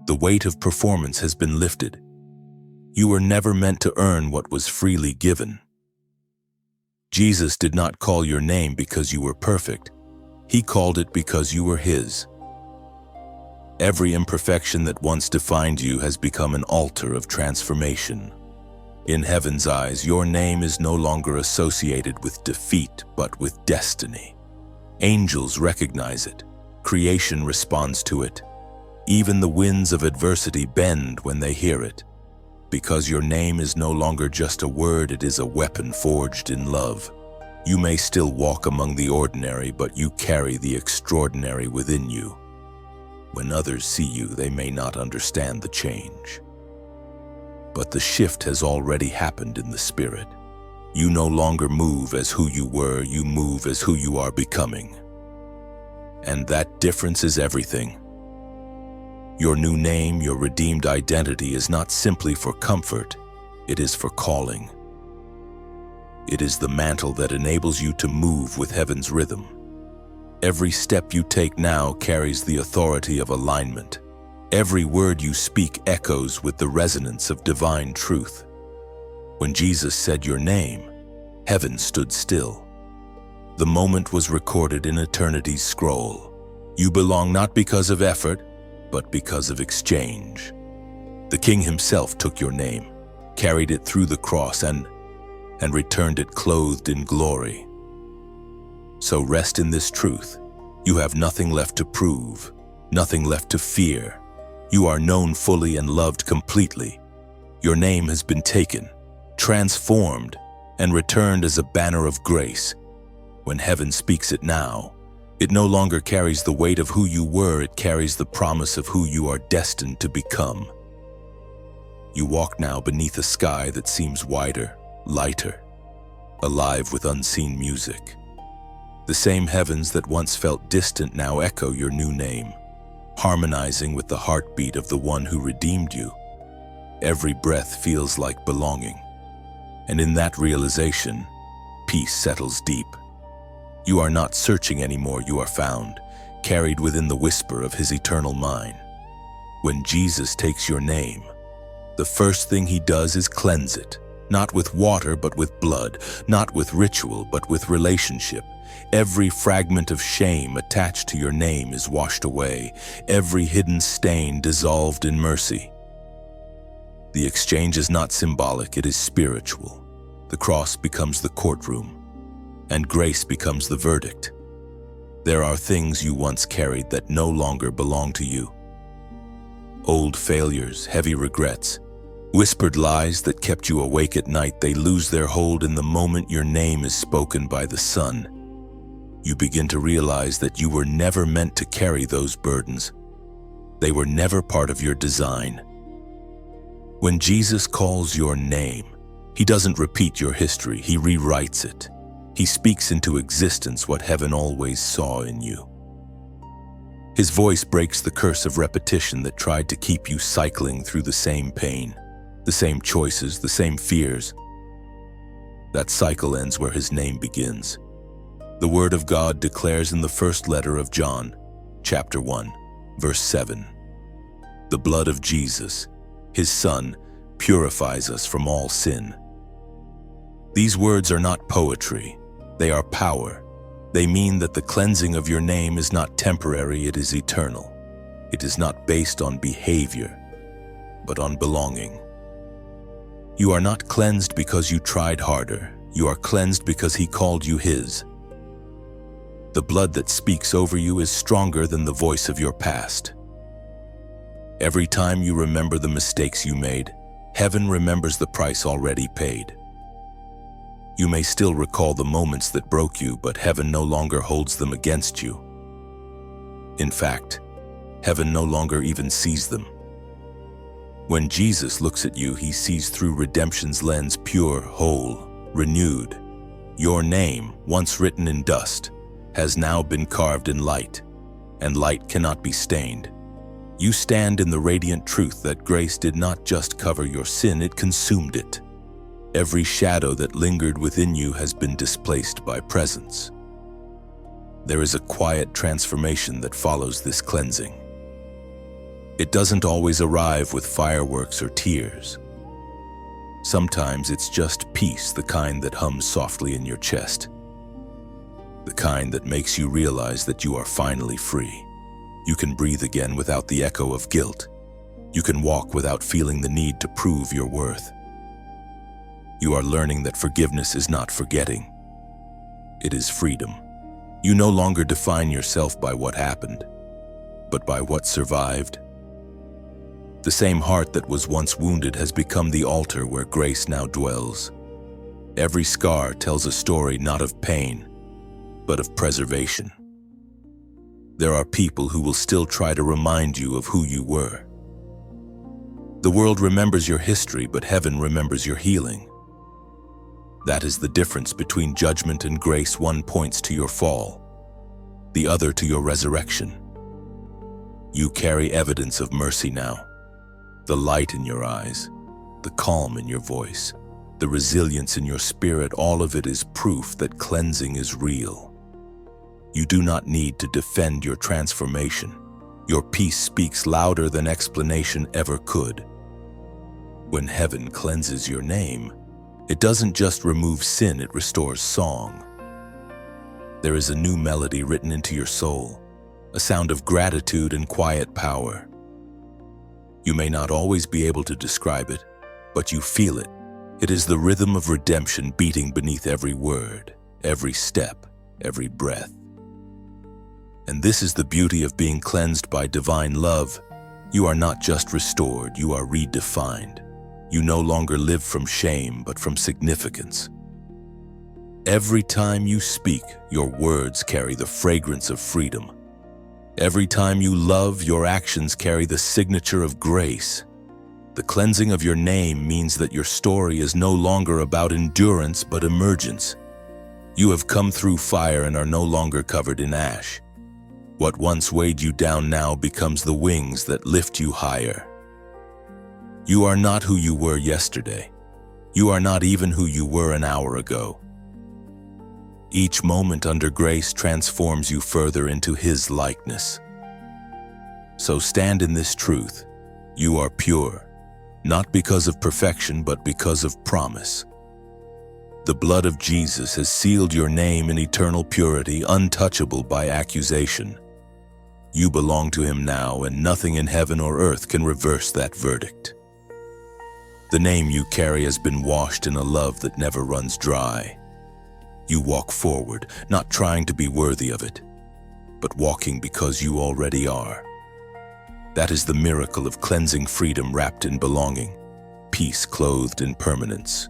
The weight of performance has been lifted. You were never meant to earn what was freely given. Jesus did not call your name because you were perfect. He called it because you were his. Every imperfection that once defined you has become an altar of transformation. In heaven's eyes, your name is no longer associated with defeat, but with destiny. Angels recognize it. Creation responds to it. Even the winds of adversity bend when they hear it. Because your name is no longer just a word, it is a weapon forged in love. You may still walk among the ordinary, but you carry the extraordinary within you. When others see you, they may not understand the change. But the shift has already happened in the spirit. You no longer move as who you were, you move as who you are becoming. And that difference is everything. Your new name, your redeemed identity is not simply for comfort, it is for calling. It is the mantle that enables you to move with heaven's rhythm. Every step you take now carries the authority of alignment. Every word you speak echoes with the resonance of divine truth. When Jesus said your name, heaven stood still. The moment was recorded in eternity's scroll. You belong not because of effort, but because of exchange. The King himself took your name, carried it through the cross, and returned it clothed in glory. So rest in this truth. You have nothing left to prove, nothing left to fear. You are known fully and loved completely. Your name has been taken, transformed, and returned as a banner of grace. When heaven speaks it now, it no longer carries the weight of who you were, it carries the promise of who you are destined to become. You walk now beneath a sky that seems wider, lighter, alive with unseen music. The same heavens that once felt distant now echo your new name, harmonizing with the heartbeat of the one who redeemed you. Every breath feels like belonging, and in that realization, peace settles deep. You are not searching anymore, you are found, carried within the whisper of his eternal mind. When Jesus takes your name, the first thing he does is cleanse it, not with water but with blood, not with ritual but with relationship. Every fragment of shame attached to your name is washed away, every hidden stain dissolved in mercy. The exchange is not symbolic, it is spiritual. The cross becomes the courtroom, and grace becomes the verdict. There are things you once carried that no longer belong to you. Old failures, heavy regrets, whispered lies that kept you awake at night, they lose their hold in the moment your name is spoken by the Son. You begin to realize that you were never meant to carry those burdens. They were never part of your design. When Jesus calls your name, he doesn't repeat your history, he rewrites it. He speaks into existence what heaven always saw in you. His voice breaks the curse of repetition that tried to keep you cycling through the same pain, the same choices, the same fears. That cycle ends where his name begins. The Word of God declares in the first letter of John, chapter 1, verse 7, "The blood of Jesus, his Son, purifies us from all sin." These words are not poetry, they are power. They mean that the cleansing of your name is not temporary, it is eternal. It is not based on behavior, but on belonging. You are not cleansed because you tried harder, you are cleansed because he called you his. The blood that speaks over you is stronger than the voice of your past. Every time you remember the mistakes you made, heaven remembers the price already paid. You may still recall the moments that broke you, but heaven no longer holds them against you. In fact, heaven no longer even sees them. When Jesus looks at you, he sees through redemption's lens, pure, whole, renewed. Your name, once written in dust, has now been carved in light, and light cannot be stained. You stand in the radiant truth that grace did not just cover your sin, it consumed it. Every shadow that lingered within you has been displaced by presence. There is a quiet transformation that follows this cleansing. It doesn't always arrive with fireworks or tears. Sometimes it's just peace, the kind that hums softly in your chest. The kind that makes you realize that you are finally free. You can breathe again without the echo of guilt. You can walk without feeling the need to prove your worth. You are learning that forgiveness is not forgetting. It is freedom. You no longer define yourself by what happened, but by what survived. The same heart that was once wounded has become the altar where grace now dwells. Every scar tells a story not of pain, but of preservation. There are people who will still try to remind you of who you were. The world remembers your history, but heaven remembers your healing. That is the difference between judgment and grace. One points to your fall, the other to your resurrection. You carry evidence of mercy now. The light in your eyes, the calm in your voice, the resilience in your spirit, all of it is proof that cleansing is real. You do not need to defend your transformation. Your peace speaks louder than explanation ever could. When heaven cleanses your name, it doesn't just remove sin, it restores song. There is a new melody written into your soul, a sound of gratitude and quiet power. You may not always be able to describe it, but you feel it. It is the rhythm of redemption beating beneath every word, every step, every breath. And this is the beauty of being cleansed by divine love. You are not just restored, you are redefined. You no longer live from shame, but from significance. Every time you speak, your words carry the fragrance of freedom. Every time you love, your actions carry the signature of grace. The cleansing of your name means that your story is no longer about endurance, but emergence. You have come through fire and are no longer covered in ash. What once weighed you down now becomes the wings that lift you higher. You are not who you were yesterday. You are not even who you were an hour ago. Each moment under grace transforms you further into His likeness. So stand in this truth. You are pure, not because of perfection, but because of promise. The blood of Jesus has sealed your name in eternal purity, untouchable by accusation. You belong to Him now, and nothing in heaven or earth can reverse that verdict. The name you carry has been washed in a love that never runs dry. You walk forward, not trying to be worthy of it, but walking because you already are. That is the miracle of cleansing freedom wrapped in belonging, peace clothed in permanence.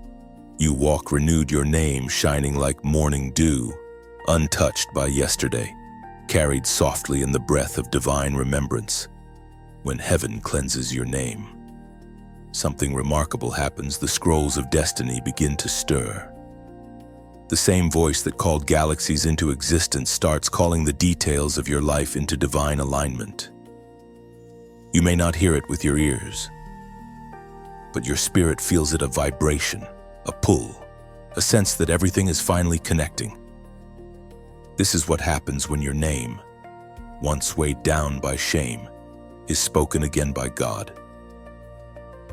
You walk renewed, your name shining like morning dew, untouched by yesterday, carried softly in the breath of divine remembrance. When heaven cleanses your name, something remarkable happens. The scrolls of destiny begin to stir. The same voice that called galaxies into existence starts calling the details of your life into divine alignment. You may not hear it with your ears, but your spirit feels it, a vibration, a pull, a sense that everything is finally connecting. This is what happens when your name, once weighed down by shame, is spoken again by God.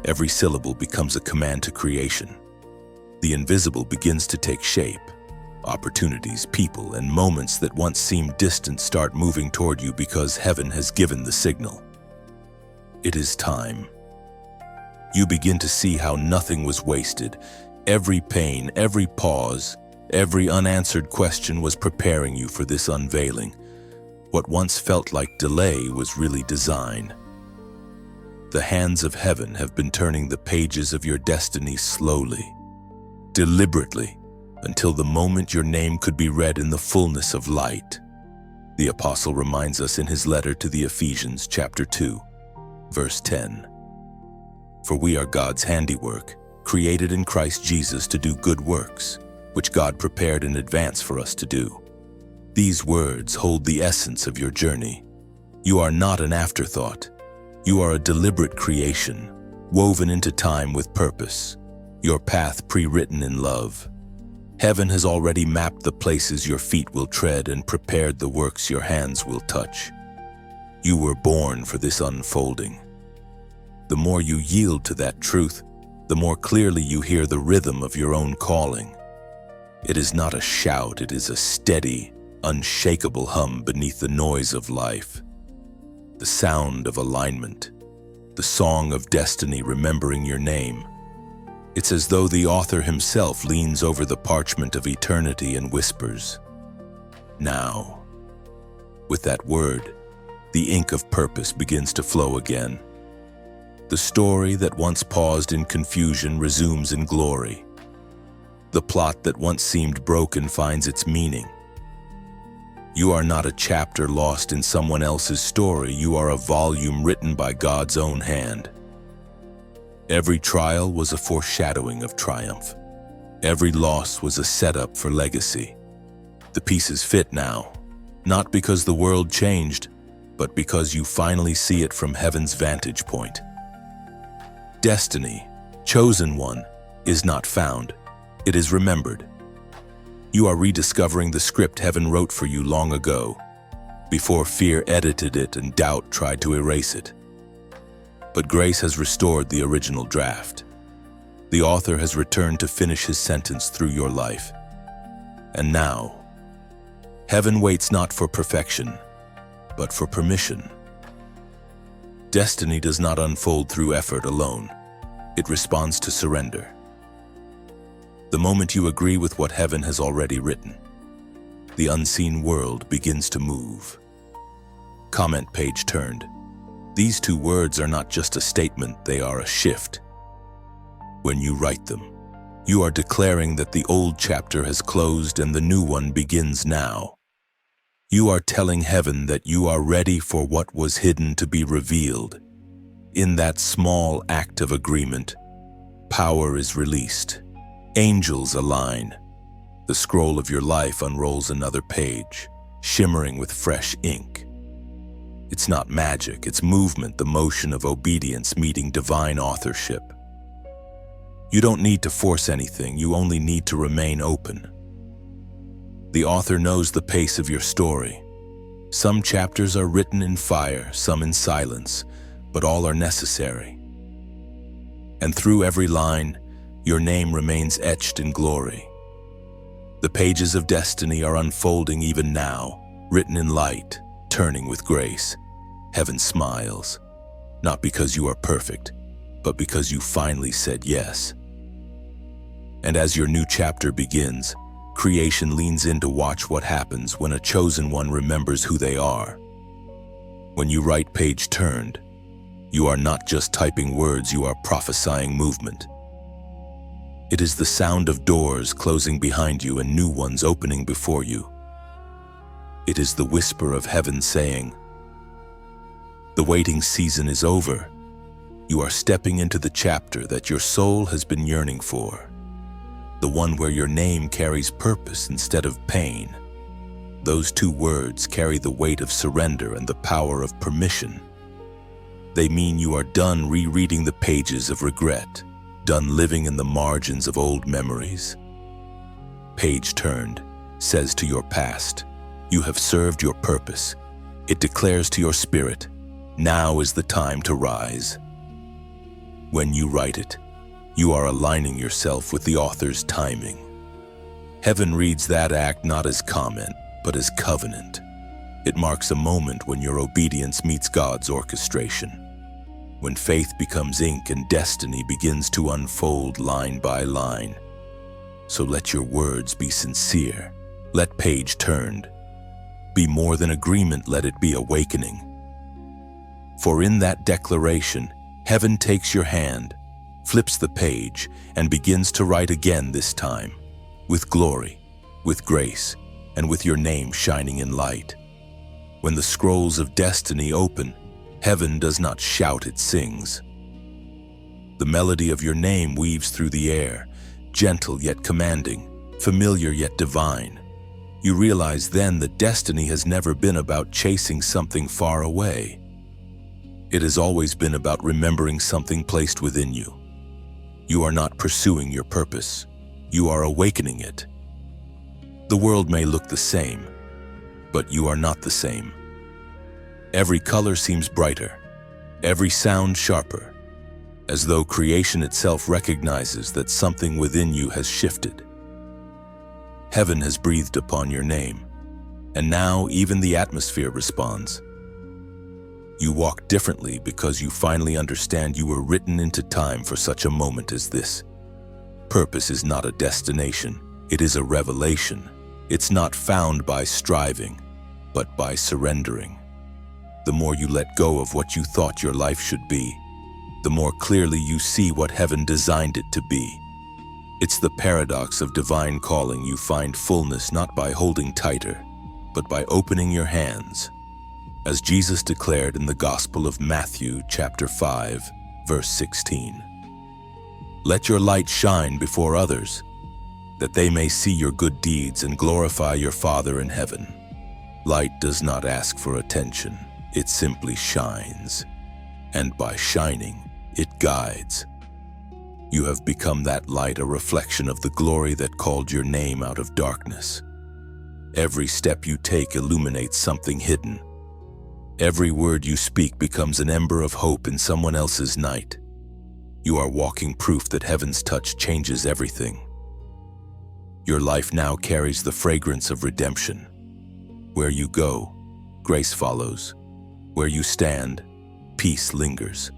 Every syllable becomes a command to creation. The invisible begins to take shape. Opportunities, people, and moments that once seemed distant start moving toward you because heaven has given the signal. It is time. You begin to see how nothing was wasted. Every pain, every pause, every unanswered question was preparing you for this unveiling. What once felt like delay was really design. The hands of heaven have been turning the pages of your destiny slowly, deliberately, until the moment your name could be read in the fullness of light. The apostle reminds us in his letter to the Ephesians, chapter 2, verse 10. For we are God's handiwork, created in Christ Jesus to do good works, which God prepared in advance for us to do. These words hold the essence of your journey. You are not an afterthought. You are a deliberate creation, woven into time with purpose, your path pre-written in love. Heaven has already mapped the places your feet will tread and prepared the works your hands will touch. You were born for this unfolding. The more you yield to that truth, the more clearly you hear the rhythm of your own calling. It is not a shout, it is a steady, unshakable hum beneath the noise of life. The sound of alignment, the song of destiny remembering your name. It's as though the author himself leans over the parchment of eternity and whispers, "Now." With that word, the ink of purpose begins to flow again. The story that once paused in confusion resumes in glory. The plot that once seemed broken finds its meaning. You are not a chapter lost in someone else's story. You are a volume written by God's own hand. Every trial was a foreshadowing of triumph. Every loss was a setup for legacy. The pieces fit now, not because the world changed, but because you finally see it from heaven's vantage point. Destiny, chosen one, is not found. It is remembered. You are rediscovering the script heaven wrote for you long ago, before fear edited it and doubt tried to erase it. But grace has restored the original draft. The author has returned to finish his sentence through your life. And now, heaven waits not for perfection, but for permission. Destiny does not unfold through effort alone. It responds to surrender. The moment you agree with what heaven has already written, the unseen world begins to move. Comment page turned. These two words are not just a statement, they are a shift. When you write them, you are declaring that the old chapter has closed and the new one begins now. You are telling heaven that you are ready for what was hidden to be revealed. In that small act of agreement, power is released. Angels align. The scroll of your life unrolls another page, shimmering with fresh ink. It's not magic, it's movement, the motion of obedience meeting divine authorship. You don't need to force anything, you only need to remain open. The author knows the pace of your story. Some chapters are written in fire, some in silence, but all are necessary. And through every line, your name remains etched in glory. The pages of destiny are unfolding even now, written in light, turning with grace. Heaven smiles, not because you are perfect, but because you finally said yes. And as your new chapter begins, creation leans in to watch what happens when a chosen one remembers who they are. When you write page turned, you are not just typing words, you are prophesying movement. It is the sound of doors closing behind you and new ones opening before you. It is the whisper of heaven saying, "The waiting season is over. You are stepping into the chapter that your soul has been yearning for. The one where your name carries purpose instead of pain." Those two words carry the weight of surrender and the power of permission. They mean you are done rereading the pages of regret, done living in the margins of old memories. Page turned says to your past, "You have served your purpose." It declares to your spirit, "Now is the time to rise." When you write it, you are aligning yourself with the author's timing. Heaven reads that act not as comment, but as covenant. It marks a moment when your obedience meets God's orchestration, when faith becomes ink and destiny begins to unfold line by line. So let your words be sincere. Let page turned be more than agreement, let it be awakening. For in that declaration, heaven takes your hand, flips the page, and begins to write again, this time, with glory, with grace, and with your name shining in light. When the scrolls of destiny open, heaven does not shout, it sings. The melody of your name weaves through the air, gentle yet commanding, familiar yet divine. You realize then that destiny has never been about chasing something far away. It has always been about remembering something placed within you. You are not pursuing your purpose, you are awakening it. The world may look the same, but you are not the same. Every color seems brighter, every sound sharper, as though creation itself recognizes that something within you has shifted. Heaven has breathed upon your name, and now even the atmosphere responds. You walk differently because you finally understand you were written into time for such a moment as this. purpose is not a destination, it is a revelation. It's not found by striving, but by surrendering. The more you let go of what you thought your life should be, the more clearly you see what heaven designed it to be. It's the paradox of divine calling. You find fullness not by holding tighter, but by opening your hands. As Jesus declared in the Gospel of Matthew, chapter 5, verse 16. Let your light shine before others, that they may see your good deeds and glorify your Father in heaven. Light does not ask for attention, it simply shines. And by shining, it guides. You have become that light, a reflection of the glory that called your name out of darkness. Every step you take illuminates something hidden. Every word you speak becomes an ember of hope in someone else's night. You are walking proof that heaven's touch changes everything. Your life now carries the fragrance of redemption. Where you go, grace follows. Where you stand, peace lingers.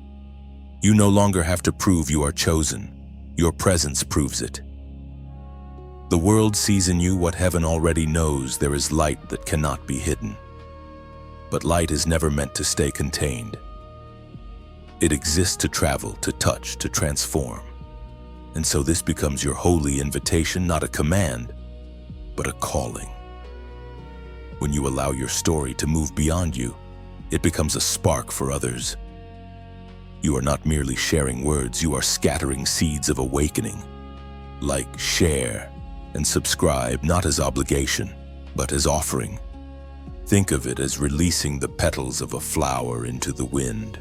You no longer have to prove you are chosen. Your presence proves it. The world sees in you what heaven already knows. There is light that cannot be hidden. But light is never meant to stay contained. It exists to travel, to touch, to transform. And so this becomes your holy invitation, not a command, but a calling. When you allow your story to move beyond you, it becomes a spark for others. You are not merely sharing words, you are scattering seeds of awakening. Like, share, and subscribe, not as obligation, but as offering. Think of it as releasing the petals of a flower into the wind.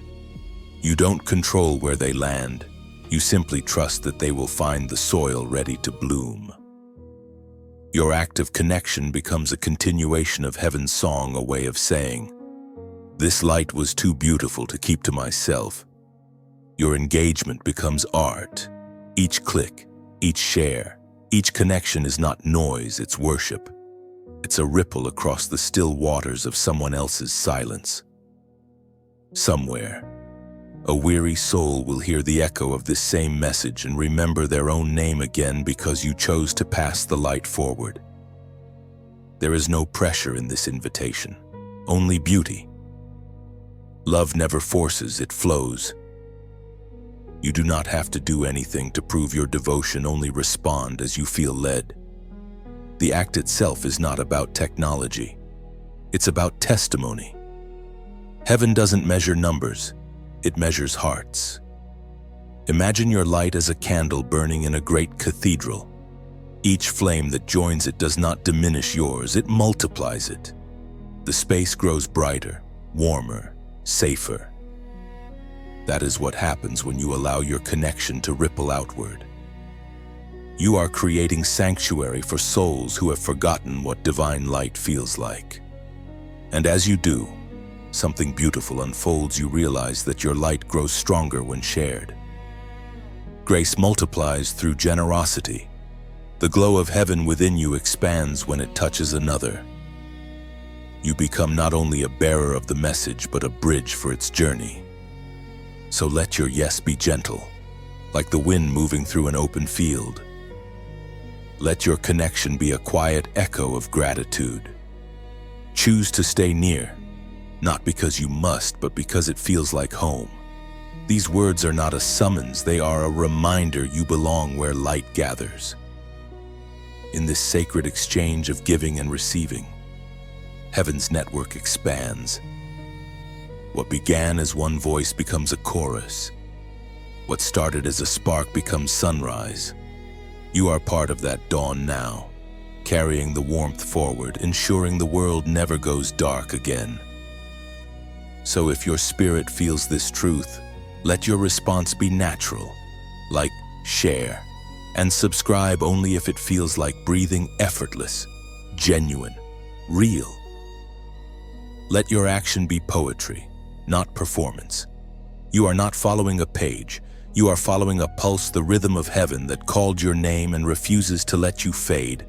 You don't control where they land. You simply trust that they will find the soil ready to bloom. Your act of connection becomes a continuation of heaven's song, a way of saying, "This light was too beautiful to keep to myself." Your engagement becomes art. Each click, each share, each connection is not noise, it's worship. It's a ripple across the still waters of someone else's silence. Somewhere, a weary soul will hear the echo of this same message and remember their own name again because you chose to pass the light forward. There is no pressure in this invitation, only beauty. Love never forces, it flows. You do not have to do anything to prove your devotion, only respond as you feel led. The act itself is not about technology. It's about testimony. Heaven doesn't measure numbers, it measures hearts. Imagine your light as a candle burning in a great cathedral. Each flame that joins it does not diminish yours, it multiplies it. The space grows brighter, warmer, safer. That is what happens when you allow your connection to ripple outward. You are creating sanctuary for souls who have forgotten what divine light feels like. And as you do, something beautiful unfolds. You realize that your light grows stronger when shared. Grace multiplies through generosity. The glow of heaven within you expands when it touches another. You become not only a bearer of the message, but a bridge for its journey. So let your yes be gentle, like the wind moving through an open field. Let your connection be a quiet echo of gratitude. Choose to stay near, not because you must, but because it feels like home. These words are not a summons, they are a reminder you belong where light gathers. In this sacred exchange of giving and receiving, heaven's network expands. What began as one voice becomes a chorus. What started as a spark becomes sunrise. You are part of that dawn now, carrying the warmth forward, ensuring the world never goes dark again. So if your spirit feels this truth, let your response be natural, like share, and subscribe only if it feels like breathing, effortless, genuine, real. Let your action be poetry, not performance. You are not following a page. You are following a pulse, the rhythm of heaven that called your name and refuses to let you fade.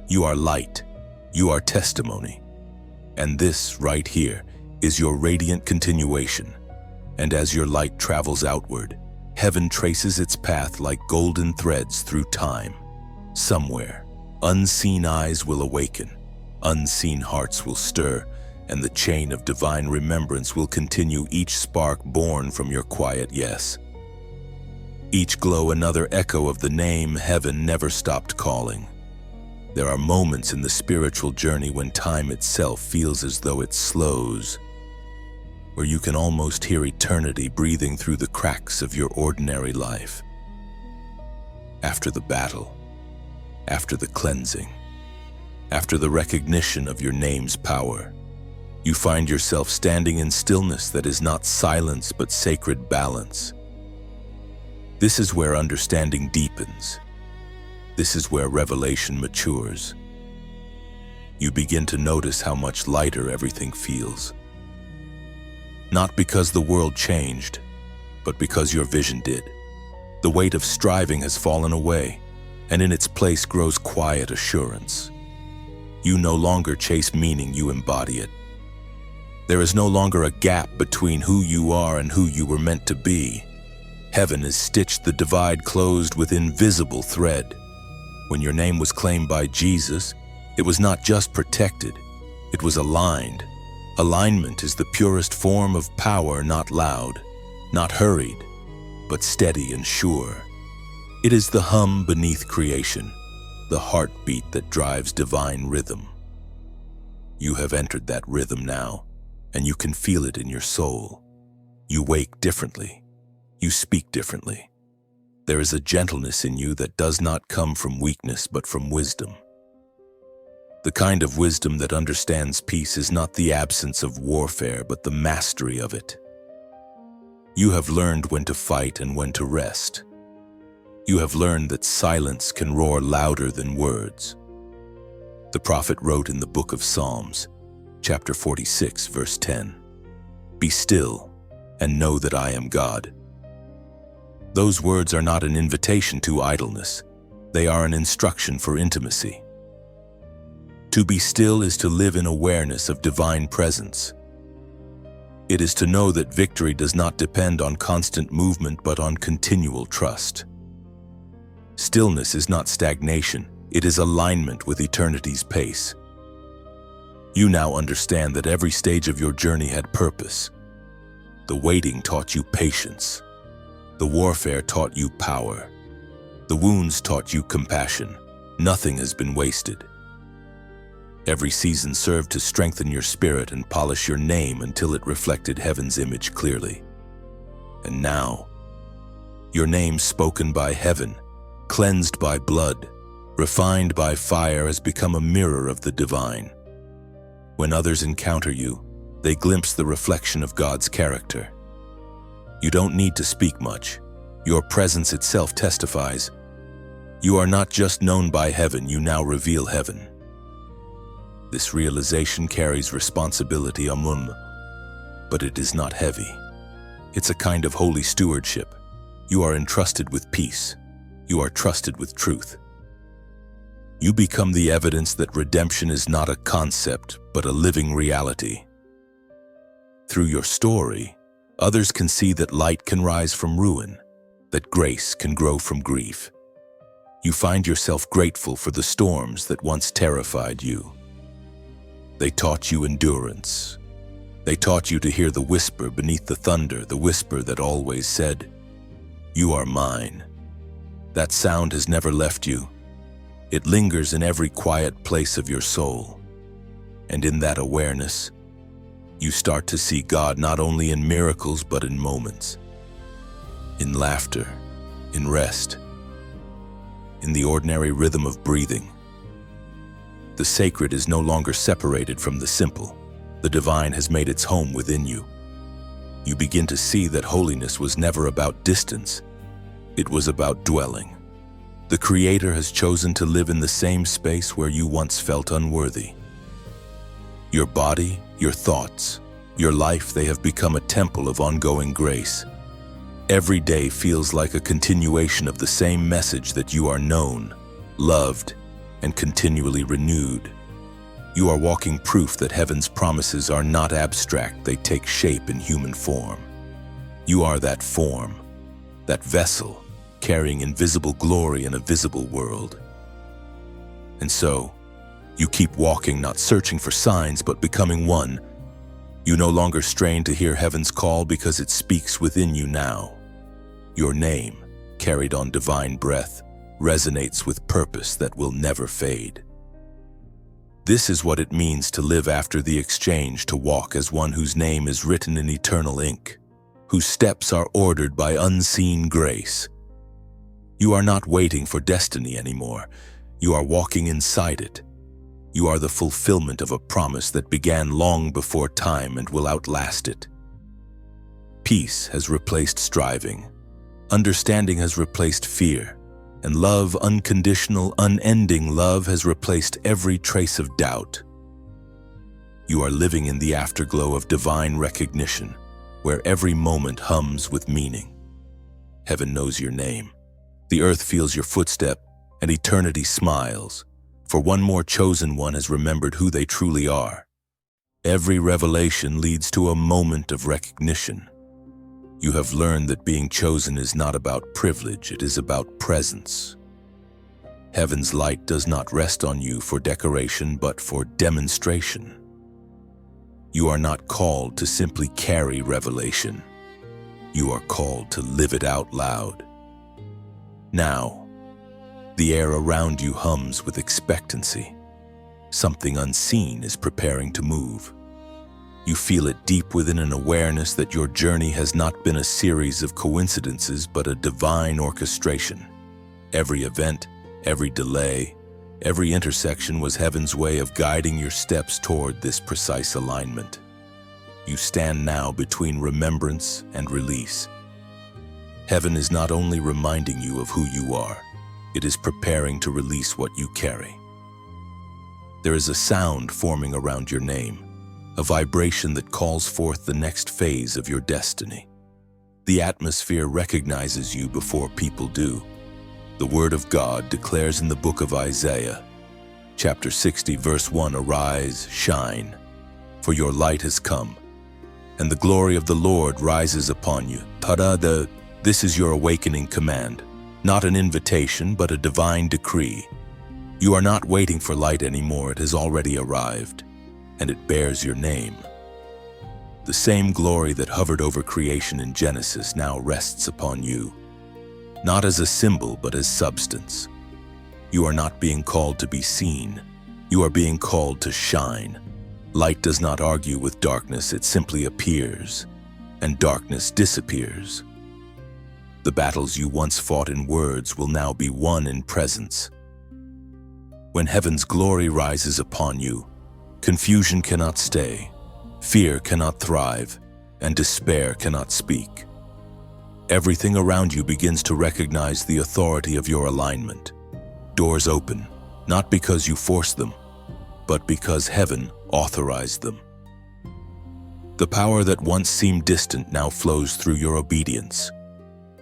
You are light. You are testimony. And this right here is your radiant continuation. And as your light travels outward, Heaven traces its path like golden threads through time. Somewhere, unseen eyes will awaken, unseen hearts will stir, and the chain of divine remembrance will continue, each spark born from your quiet yes. Each glow another echo of the name heaven never stopped calling. There are moments in the spiritual journey when time itself feels as though it slows, where you can almost hear eternity breathing through the cracks of your ordinary life. After the battle, after the cleansing, after the recognition of your name's power, you find yourself standing in stillness that is not silence but sacred balance. This is where understanding deepens. This is where revelation matures. You begin to notice how much lighter everything feels. Not because the world changed, but because your vision did. The weight of striving has fallen away, and in its place grows quiet assurance. You no longer chase meaning, you embody it. There is no longer a gap between who you are and who you were meant to be. Heaven has stitched the divide closed with invisible thread. When your name was claimed by Jesus, it was not just protected, it was aligned. Alignment is the purest form of power, not loud, not hurried, but steady and sure. It is the hum beneath creation, the heartbeat that drives divine rhythm. You have entered that rhythm now, and you can feel it in your soul. You wake differently. You speak differently. There is a gentleness in you that does not come from weakness but from wisdom. The kind of wisdom that understands peace is not the absence of warfare but the mastery of it. You have learned when to fight and when to rest. You have learned that silence can roar louder than words. The prophet wrote in the book of Psalms, chapter 46, verse 10, "Be still and know that I am God." Those words are not an invitation to idleness. They are an instruction for intimacy. To be still is to live in awareness of divine presence. It is to know that victory does not depend on constant movement but on continual trust. Stillness is not stagnation, it is alignment with eternity's pace. You now understand that every stage of your journey had purpose. The waiting taught you patience. The warfare taught you power. The wounds taught you compassion. Nothing has been wasted. Every season served to strengthen your spirit and polish your name until it reflected heaven's image clearly. And now, your name spoken by heaven, cleansed by blood, refined by fire, has become a mirror of the divine. When others encounter you, they glimpse the reflection of God's character. You don't need to speak much. Your presence itself testifies. You are not just known by heaven, you now reveal heaven. This realization carries responsibility, but it is not heavy. It's a kind of holy stewardship. You are entrusted with peace. You are trusted with truth. You become the evidence that redemption is not a concept, but a living reality. Through your story, others can see that light can rise from ruin, that grace can grow from grief. You find yourself grateful for the storms that once terrified you. They taught you endurance. They taught you to hear the whisper beneath the thunder, the whisper that always said, "You are mine." That sound has never left you. It lingers in every quiet place of your soul. And in that awareness, you start to see God not only in miracles but in moments. In laughter, in rest, in the ordinary rhythm of breathing. The sacred is no longer separated from the simple. The divine has made its home within you. You begin to see that holiness was never about distance. It was about dwelling. The Creator has chosen to live in the same space where you once felt unworthy. Your body, your thoughts, your life, they have become a temple of ongoing grace. Every day feels like a continuation of the same message that you are known, loved, and continually renewed. You are walking proof that heaven's promises are not abstract, they take shape in human form. You are that form, that vessel carrying invisible glory in a visible world. And so, you keep walking, not searching for signs, but becoming one. You no longer strain to hear heaven's call because it speaks within you now. Your name, carried on divine breath, resonates with purpose that will never fade. This is what it means to live after the exchange, to walk as one whose name is written in eternal ink, whose steps are ordered by unseen grace. You are not waiting for destiny anymore. You are walking inside it. You are the fulfillment of a promise that began long before time and will outlast it. Peace has replaced striving. Understanding has replaced fear. And love, unconditional, unending love, has replaced every trace of doubt. You are living in the afterglow of divine recognition, where every moment hums with meaning. Heaven knows your name. The earth feels your footstep, and eternity smiles, for one more chosen one has remembered who they truly are. Every revelation leads to a moment of recognition. You have learned that being chosen is not about privilege, it is about presence. Heaven's light does not rest on you for decoration, but for demonstration. You are not called to simply carry revelation. You are called to live it out loud. Now, the air around you hums with expectancy. Something unseen is preparing to move. You feel it deep within, an awareness that your journey has not been a series of coincidences, but a divine orchestration. Every event, every delay, every intersection was heaven's way of guiding your steps toward this precise alignment. You stand now between remembrance and release. Heaven is not only reminding you of who you are, it is preparing to release what you carry. There is a sound forming around your name, a vibration that calls forth the next phase of your destiny. The atmosphere recognizes you before people do. The Word of God declares in the book of Isaiah, chapter 60, verse 1, "Arise, shine, for your light has come, and the glory of the Lord rises upon you." This is your awakening command, not an invitation, but a divine decree. You are not waiting for light anymore, it has already arrived, and it bears your name. The same glory that hovered over creation in Genesis now rests upon you, not as a symbol, but as substance. You are not being called to be seen, you are being called to shine. Light does not argue with darkness, it simply appears, and darkness disappears. The battles you once fought in words will now be won in presence. When heaven's glory rises upon you, confusion cannot stay, fear cannot thrive, and despair cannot speak. Everything around you begins to recognize the authority of your alignment. Doors open, not because you forced them, but because heaven authorized them. The power that once seemed distant now flows through your obedience.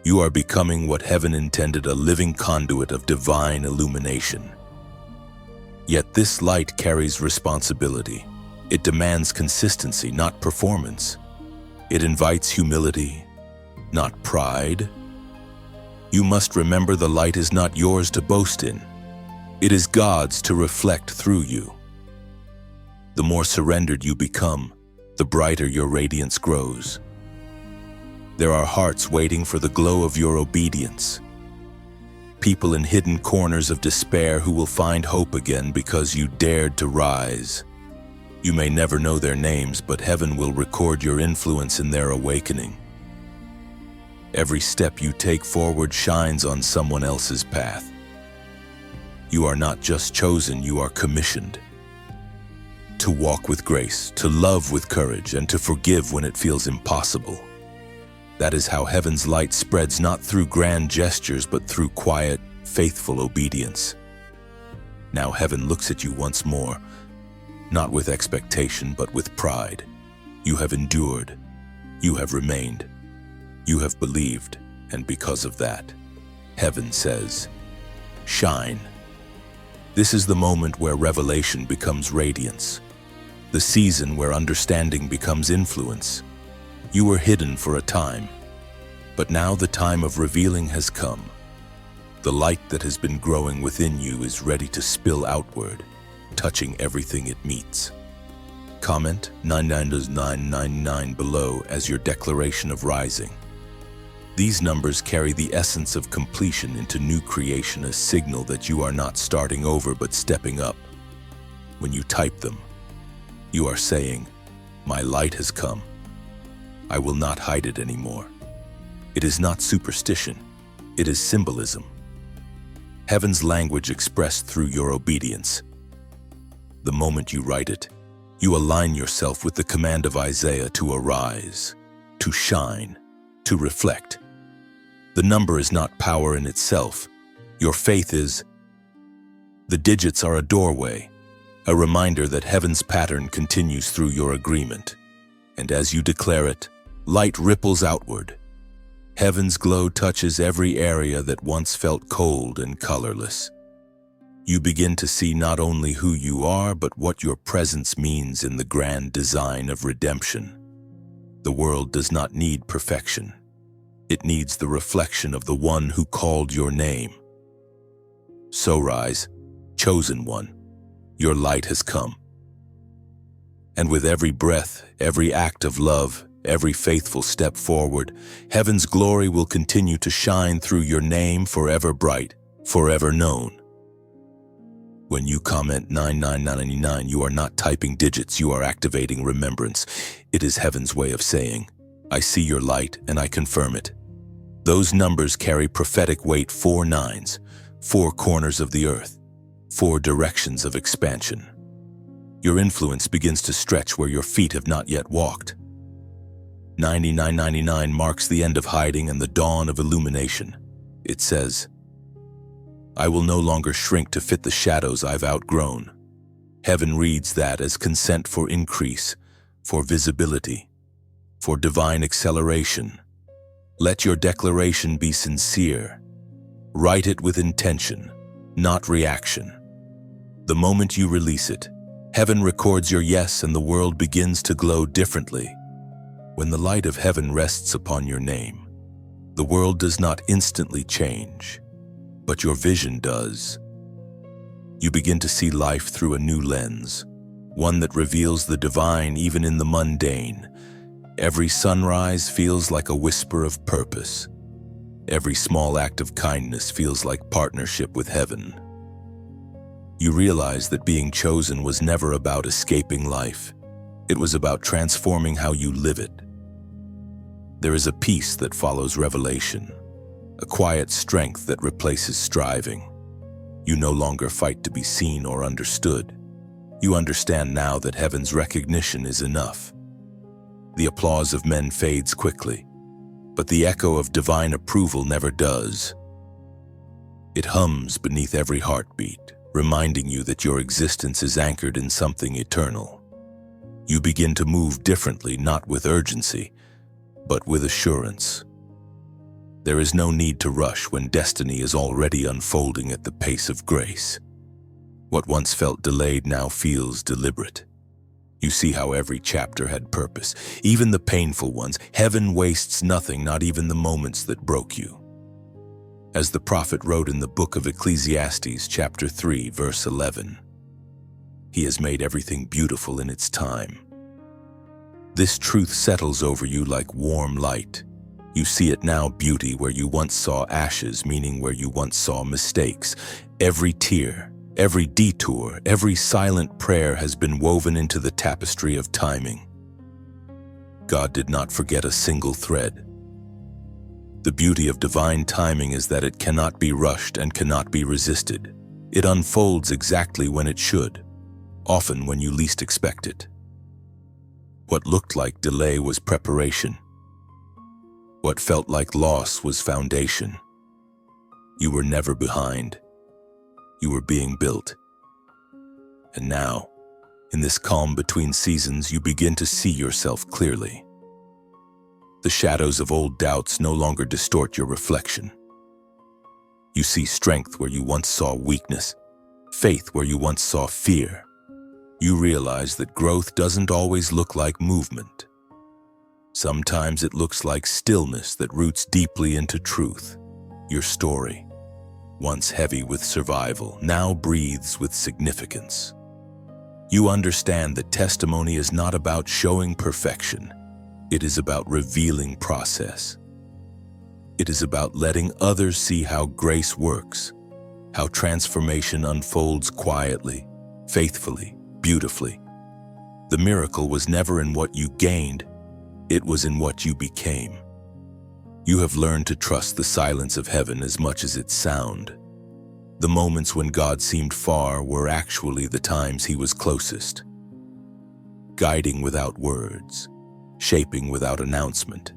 You are becoming what heaven intended, a living conduit of divine illumination. Yet this light carries responsibility. It demands consistency, not performance. It invites humility, not pride. You must remember the light is not yours to boast in. It is God's to reflect through you. The more surrendered you become, the brighter your radiance grows. There are hearts waiting for the glow of your obedience. People in hidden corners of despair who will find hope again because you dared to rise. You may never know their names, but heaven will record your influence in their awakening. Every step you take forward shines on someone else's path. You are not just chosen, you are commissioned. To walk with grace, to love with courage, and to forgive when it feels impossible. That is how heaven's light spreads, not through grand gestures, but through quiet, faithful obedience. Now heaven looks at you once more, not with expectation, but with pride. You have endured. You have remained. You have believed, and because of that, heaven says, shine. This is the moment where revelation becomes radiance, the season where understanding becomes influence. You were hidden for a time, But now the time of revealing has come. The light that has been growing within you is ready to spill outward, touching everything it meets. Comment 99999 below as your declaration of rising. These numbers carry the essence of completion into new creation, a signal that you are not starting over but stepping up. When you type them, you are saying, "My light has come. I will not hide it anymore." It is not superstition, it is symbolism. Heaven's language expressed through your obedience. The moment you write it, you align yourself with the command of Isaiah to arise, to shine, to reflect. The number is not power in itself. Your faith is. The digits are a doorway, a reminder that heaven's pattern continues through your agreement. And as you declare it, light ripples outward. Heaven's glow touches every area that once felt cold and colorless. You begin to see not only who you are, but what your presence means in the grand design of redemption. The world does not need perfection. It needs the reflection of the one who called your name. So rise, chosen one, your light has come. And with every breath, every act of love, every faithful step forward, heaven's glory will continue to shine through your name, forever bright, forever known. When you comment 99999, you are not typing digits, you are activating remembrance. It is heaven's way of saying, "I see your light and I confirm it." Those numbers carry prophetic weight: 4 nines, 4 corners of the earth, 4 directions of expansion. Your influence begins to stretch where your feet have not yet walked. 9999 marks the end of hiding and the dawn of illumination. It says, "I will no longer shrink to fit the shadows I've outgrown." Heaven reads that as consent for increase, for visibility, for divine acceleration. Let your declaration be sincere. Write it with intention, not reaction. The moment you release it, heaven records your yes and the world begins to glow differently. When the light of heaven rests upon your name, the world does not instantly change, but your vision does. You begin to see life through a new lens, one that reveals the divine even in the mundane. Every sunrise feels like a whisper of purpose. Every small act of kindness feels like partnership with heaven. You realize that being chosen was never about escaping life. It was about transforming how you live it. There is a peace that follows revelation, a quiet strength that replaces striving. You no longer fight to be seen or understood. You understand now that heaven's recognition is enough. The applause of men fades quickly, but the echo of divine approval never does. It hums beneath every heartbeat, reminding you that your existence is anchored in something eternal. You begin to move differently, not with urgency, but with assurance. There is no need to rush when destiny is already unfolding at the pace of grace. What once felt delayed now feels deliberate. You see how every chapter had purpose, even the painful ones. Heaven wastes nothing, not even the moments that broke you. As the prophet wrote in the book of Ecclesiastes, chapter 3, verse 11, "He has made everything beautiful in its time." This truth settles over you like warm light. You see it now, beauty where you once saw ashes, meaning where you once saw mistakes. Every tear, every detour, every silent prayer has been woven into the tapestry of timing. God did not forget a single thread. The beauty of divine timing is that it cannot be rushed and cannot be resisted. It unfolds exactly when it should, often when you least expect it. What looked like delay was preparation. What felt like loss was foundation. You were never behind. You were being built. And now, in this calm between seasons, you begin to see yourself clearly. The shadows of old doubts no longer distort your reflection. You see strength where you once saw weakness, faith where you once saw fear. You realize that growth doesn't always look like movement. Sometimes it looks like stillness that roots deeply into truth. Your story, once heavy with survival, now breathes with significance. You understand that testimony is not about showing perfection. It is about revealing process. It is about letting others see how grace works, how transformation unfolds quietly, faithfully, beautifully. The miracle was never in what you gained, it was in what you became. You have learned to trust the silence of heaven as much as its sound. The moments when God seemed far were actually the times He was closest. Guiding without words, shaping without announcement.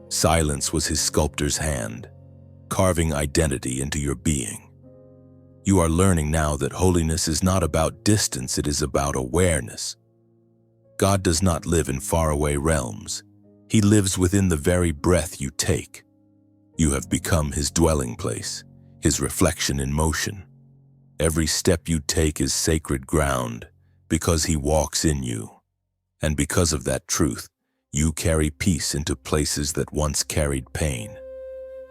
Silence was His sculptor's hand, carving identity into your being. You are learning now that holiness is not about distance, it is about awareness. God does not live in faraway realms. He lives within the very breath you take. You have become His dwelling place, His reflection in motion. Every step you take is sacred ground because He walks in you. And because of that truth, you carry peace into places that once carried pain.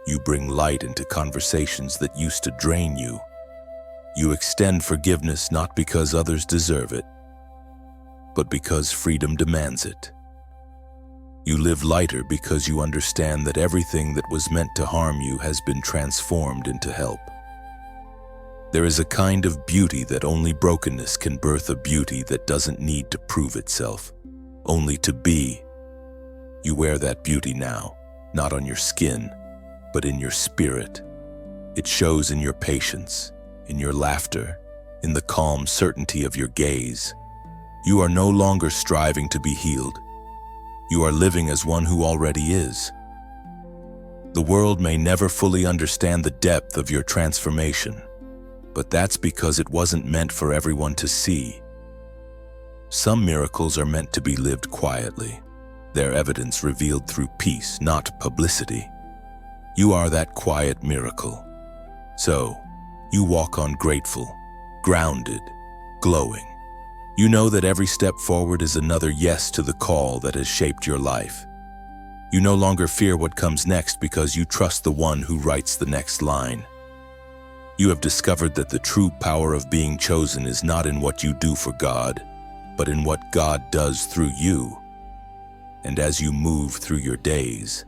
You bring light into conversations that used to drain you. You extend forgiveness not because others deserve it, but because freedom demands it. You live lighter because you understand that everything that was meant to harm you has been transformed into help. There is a kind of beauty that only brokenness can birth, a beauty that doesn't need to prove itself, only to be. You wear that beauty now, not on your skin, but in your spirit. It shows in your patience, in your laughter, in the calm certainty of your gaze. You are no longer striving to be healed. You are living as one who already is. The world may never fully understand the depth of your transformation, but that's because it wasn't meant for everyone to see. Some miracles are meant to be lived quietly, their evidence revealed through peace, not publicity. You are that quiet miracle. So, you walk on grateful, grounded, glowing. You know that every step forward is another yes to the call that has shaped your life. You no longer fear what comes next because you trust the one who writes the next line. You have discovered that the true power of being chosen is not in what you do for God, but in what God does through you. And as you move through your days,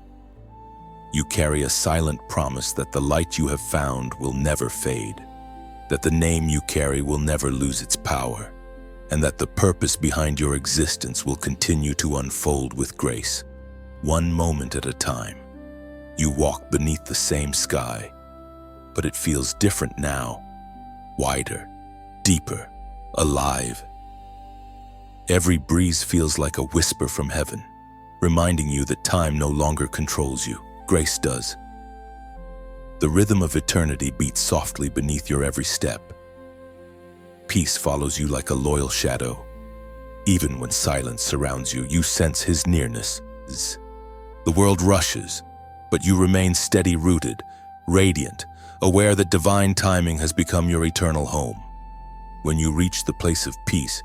you carry a silent promise that the light you have found will never fade, that the name you carry will never lose its power, and that the purpose behind your existence will continue to unfold with grace, one moment at a time. You walk beneath the same sky, but it feels different now, wider, deeper, alive. Every breeze feels like a whisper from heaven, reminding you that time no longer controls you, grace does. The rhythm of eternity beats softly beneath your every step. Peace follows you like a loyal shadow. Even when silence surrounds you, you sense His nearness. The world rushes, but you remain steady-rooted, radiant, aware that divine timing has become your eternal home. When you reach the place of peace,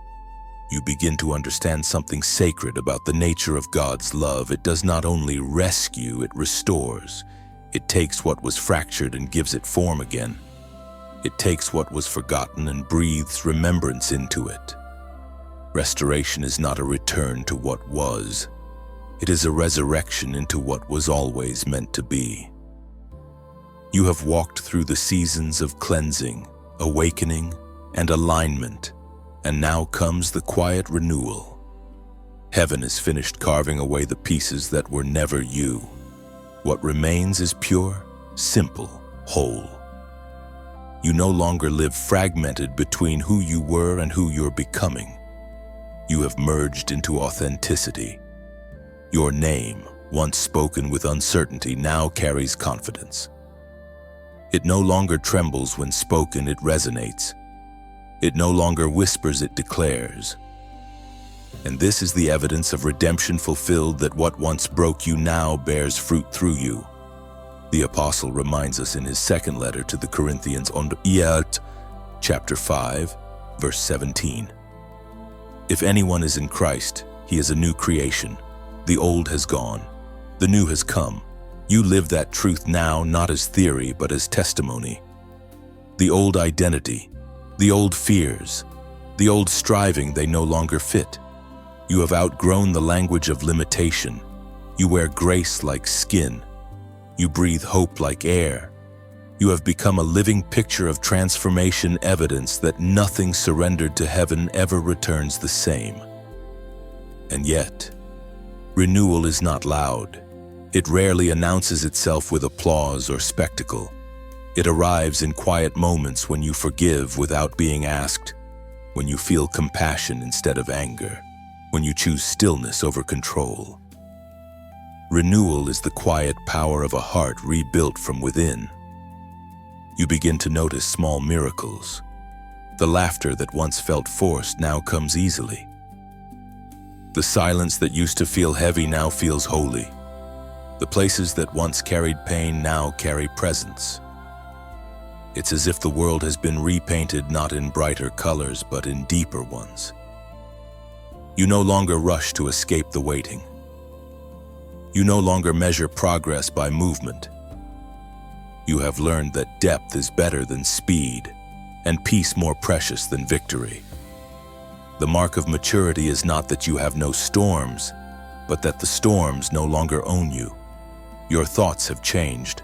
you begin to understand something sacred about the nature of God's love. It does not only rescue, it restores. It takes what was fractured and gives it form again. It takes what was forgotten and breathes remembrance into it. Restoration is not a return to what was. It is a resurrection into what was always meant to be. You have walked through the seasons of cleansing, awakening, and alignment, and now comes the quiet renewal. Heaven has finished carving away the pieces that were never you. What remains is pure, simple, whole. You no longer live fragmented between who you were and who you're becoming. You have merged into authenticity. Your name, once spoken with uncertainty, now carries confidence. It no longer trembles when spoken, it resonates. It no longer whispers, it declares. And this is the evidence of redemption fulfilled, that what once broke you now bears fruit through you. The apostle reminds us in his second letter to the Corinthians on chapter 5, verse 17. If anyone is in Christ, he is a new creation. The old has gone. The new has come. You live that truth now, not as theory, but as testimony. The old identity, the old fears, the old striving, they no longer fit. You have outgrown the language of limitation. You wear grace like skin. You breathe hope like air. You have become a living picture of transformation, evidence that nothing surrendered to heaven ever returns the same. And yet, renewal is not loud. It rarely announces itself with applause or spectacle. It arrives in quiet moments when you forgive without being asked, when you feel compassion instead of anger, when you choose stillness over control. Renewal is the quiet power of a heart rebuilt from within. You begin to notice small miracles. The laughter that once felt forced now comes easily. The silence that used to feel heavy now feels holy. The places that once carried pain now carry presence. It's as if the world has been repainted not in brighter colors but in deeper ones. You no longer rush to escape the waiting. You no longer measure progress by movement. You have learned that depth is better than speed, and peace more precious than victory. The mark of maturity is not that you have no storms, but that the storms no longer own you. Your thoughts have changed.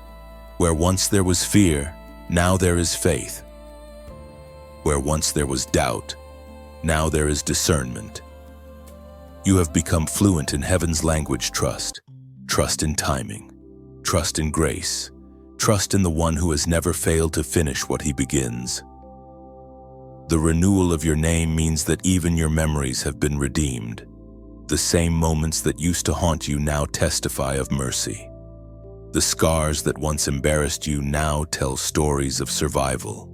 Where once there was fear, now there is faith. Where once there was doubt, now there is discernment. You have become fluent in heaven's language: trust. Trust in timing. Trust in grace. Trust in the one who has never failed to finish what he begins. The renewal of your name means that even your memories have been redeemed. The same moments that used to haunt you now testify of mercy. The scars that once embarrassed you now tell stories of survival.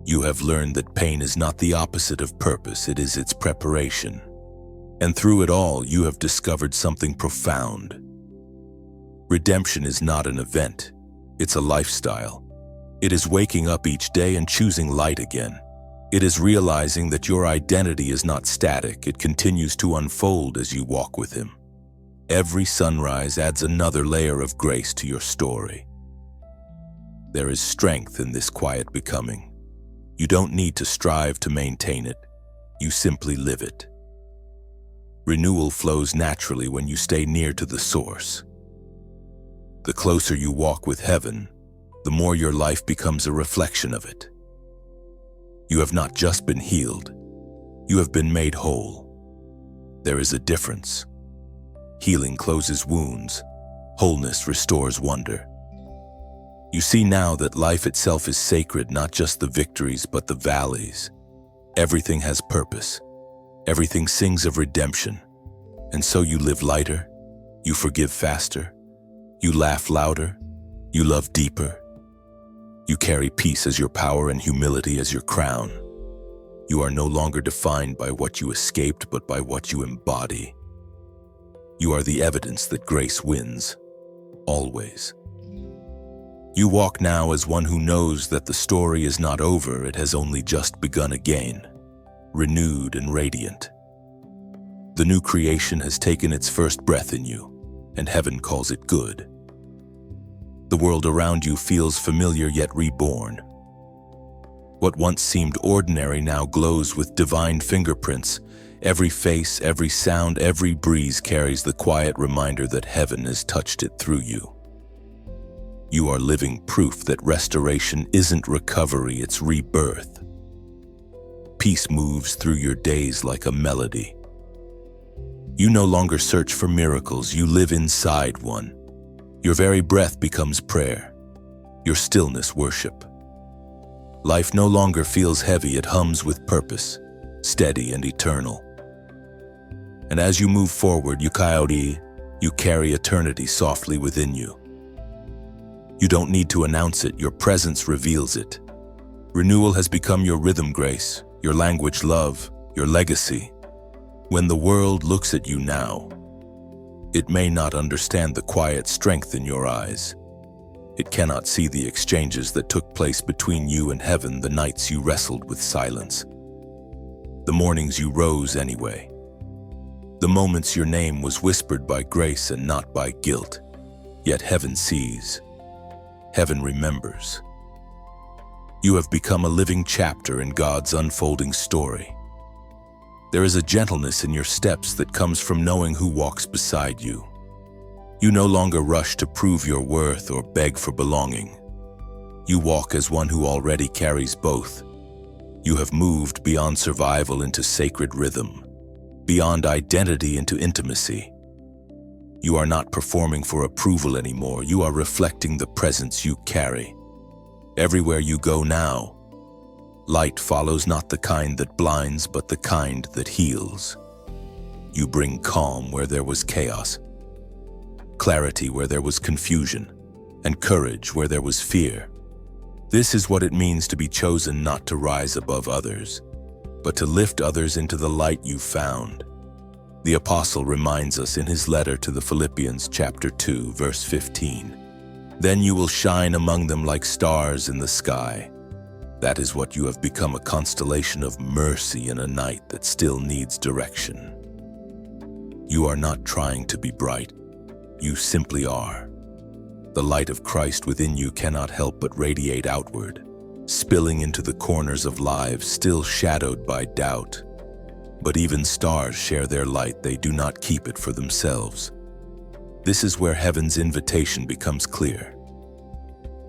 You have learned that pain is not the opposite of purpose, it is its preparation. And through it all, you have discovered something profound. Redemption is not an event, it's a lifestyle. It is waking up each day and choosing light again. It is realizing that your identity is not static, it continues to unfold as you walk with him. Every sunrise adds another layer of grace to your story. There is strength in this quiet becoming. You don't need to strive to maintain it, you simply live it. Renewal flows naturally when you stay near to the source. The closer you walk with heaven, the more your life becomes a reflection of it. You have not just been healed, you have been made whole. There is a difference. Healing closes wounds, wholeness restores wonder. You see now that life itself is sacred, not just the victories but the valleys. Everything has purpose. Everything sings of redemption. And so you live lighter, you forgive faster, you laugh louder, you love deeper. You carry peace as your power and humility as your crown. You are no longer defined by what you escaped, but by what you embody. You are the evidence that grace wins, always. You walk now as one who knows that the story is not over, it has only just begun again, renewed and radiant. The new creation has taken its first breath in you, and heaven calls it good. The world around you feels familiar yet reborn. What once seemed ordinary now glows with divine fingerprints. Every face, every sound, every breeze carries the quiet reminder that heaven has touched it through you. You are living proof that restoration isn't recovery, it's rebirth. Peace moves through your days like a melody. You no longer search for miracles, you live inside one. Your very breath becomes prayer, your stillness worship. Life no longer feels heavy, it hums with purpose, steady and eternal. And as you move forward, you carry eternity softly within you. You don't need to announce it, your presence reveals it. Renewal has become your rhythm, grace, your language, love, your legacy. When the world looks at you now, it may not understand the quiet strength in your eyes. It cannot see the exchanges that took place between you and heaven, the nights you wrestled with silence, the mornings you rose anyway. The moments your name was whispered by grace and not by guilt. Yet heaven sees. Heaven remembers. You have become a living chapter in God's unfolding story. There is a gentleness in your steps that comes from knowing who walks beside you. You no longer rush to prove your worth or beg for belonging. You walk as one who already carries both. You have moved beyond survival into sacred rhythm, beyond identity into intimacy. You are not performing for approval anymore. You are reflecting the presence you carry. Everywhere you go now, light follows, not the kind that blinds, but the kind that heals. You bring calm where there was chaos, clarity where there was confusion, and courage where there was fear. This is what it means to be chosen, not to rise above others, but to lift others into the light you found. The apostle reminds us in his letter to the Philippians chapter 2, verse 15, "Then you will shine among them like stars in the sky." That is what you have become, a constellation of mercy in a night that still needs direction. You are not trying to be bright. You simply are. The light of Christ within you cannot help but radiate outward, spilling into the corners of lives still shadowed by doubt. But even stars share their light. They do not keep it for themselves. This is where heaven's invitation becomes clear.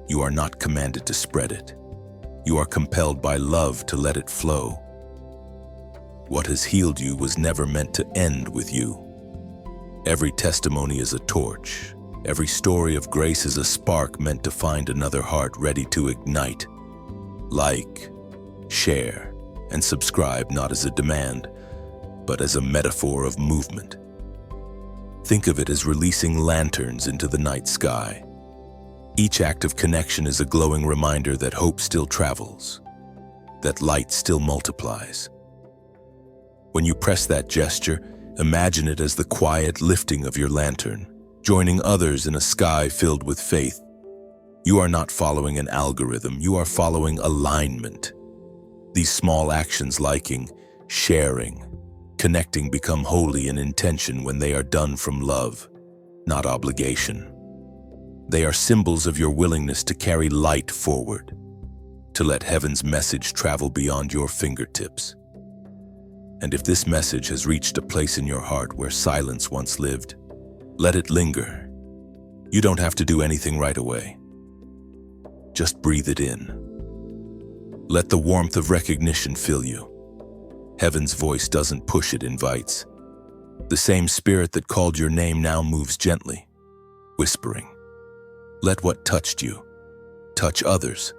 You are not commanded to spread it. You are compelled by love to let it flow. What has healed you was never meant to end with you. Every testimony is a torch. Every story of grace is a spark meant to find another heart ready to ignite. Like, share, and subscribe, not as a demand, but as a metaphor of movement. Think of it as releasing lanterns into the night sky. Each act of connection is a glowing reminder that hope still travels, that light still multiplies. When you press that gesture, imagine it as the quiet lifting of your lantern, joining others in a sky filled with faith. You are not following an algorithm, you are following alignment. These small actions, liking, sharing, connecting, become holy in intention when they are done from love, not obligation. They are symbols of your willingness to carry light forward, to let heaven's message travel beyond your fingertips. And if this message has reached a place in your heart where silence once lived, let it linger. You don't have to do anything right away. Just breathe it in. Let the warmth of recognition fill you. Heaven's voice doesn't push, it invites. The same spirit that called your name now moves gently, whispering, "Let what touched you touch others."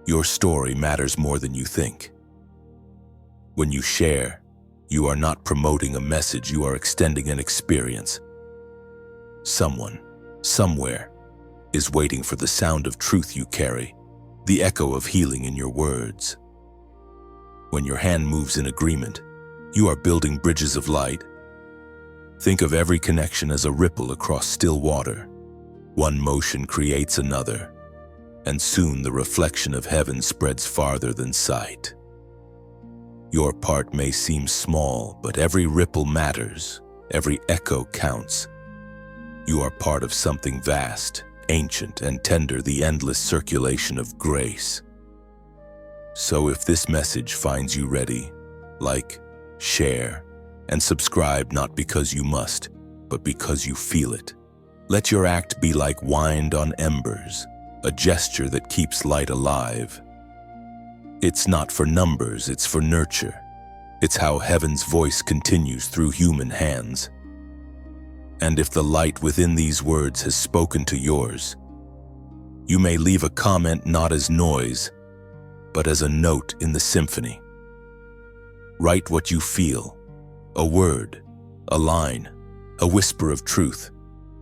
Your story matters more than you think. When you share, you are not promoting a message, you are extending an experience. Someone, somewhere, is waiting for the sound of truth you carry, the echo of healing in your words. When your hand moves in agreement, you are building bridges of light. Think of every connection as a ripple across still water. One motion creates another, and soon the reflection of heaven spreads farther than sight. Your part may seem small, but every ripple matters, every echo counts. You are part of something vast, ancient, and tender, the endless circulation of grace. So if this message finds you ready, like, share, and subscribe, not because you must, but because you feel it. Let your act be like wind on embers, a gesture that keeps light alive. It's not for numbers, it's for nurture. It's how heaven's voice continues through human hands. And if the light within these words has spoken to yours, you may leave a comment not as noise, but as a note in the symphony. Write what you feel, a word, a line, a whisper of truth.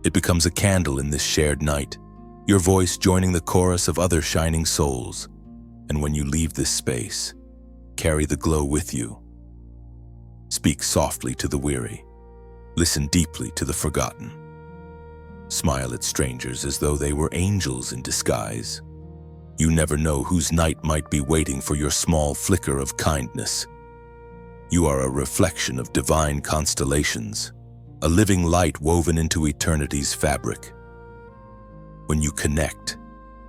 It becomes a candle in this shared night, your voice joining the chorus of other shining souls. And when you leave this space, carry the glow with you. Speak softly to the weary. Listen deeply to the forgotten. Smile at strangers as though they were angels in disguise. You never know whose night might be waiting for your small flicker of kindness. You are a reflection of divine constellations, a living light woven into eternity's fabric. When you connect,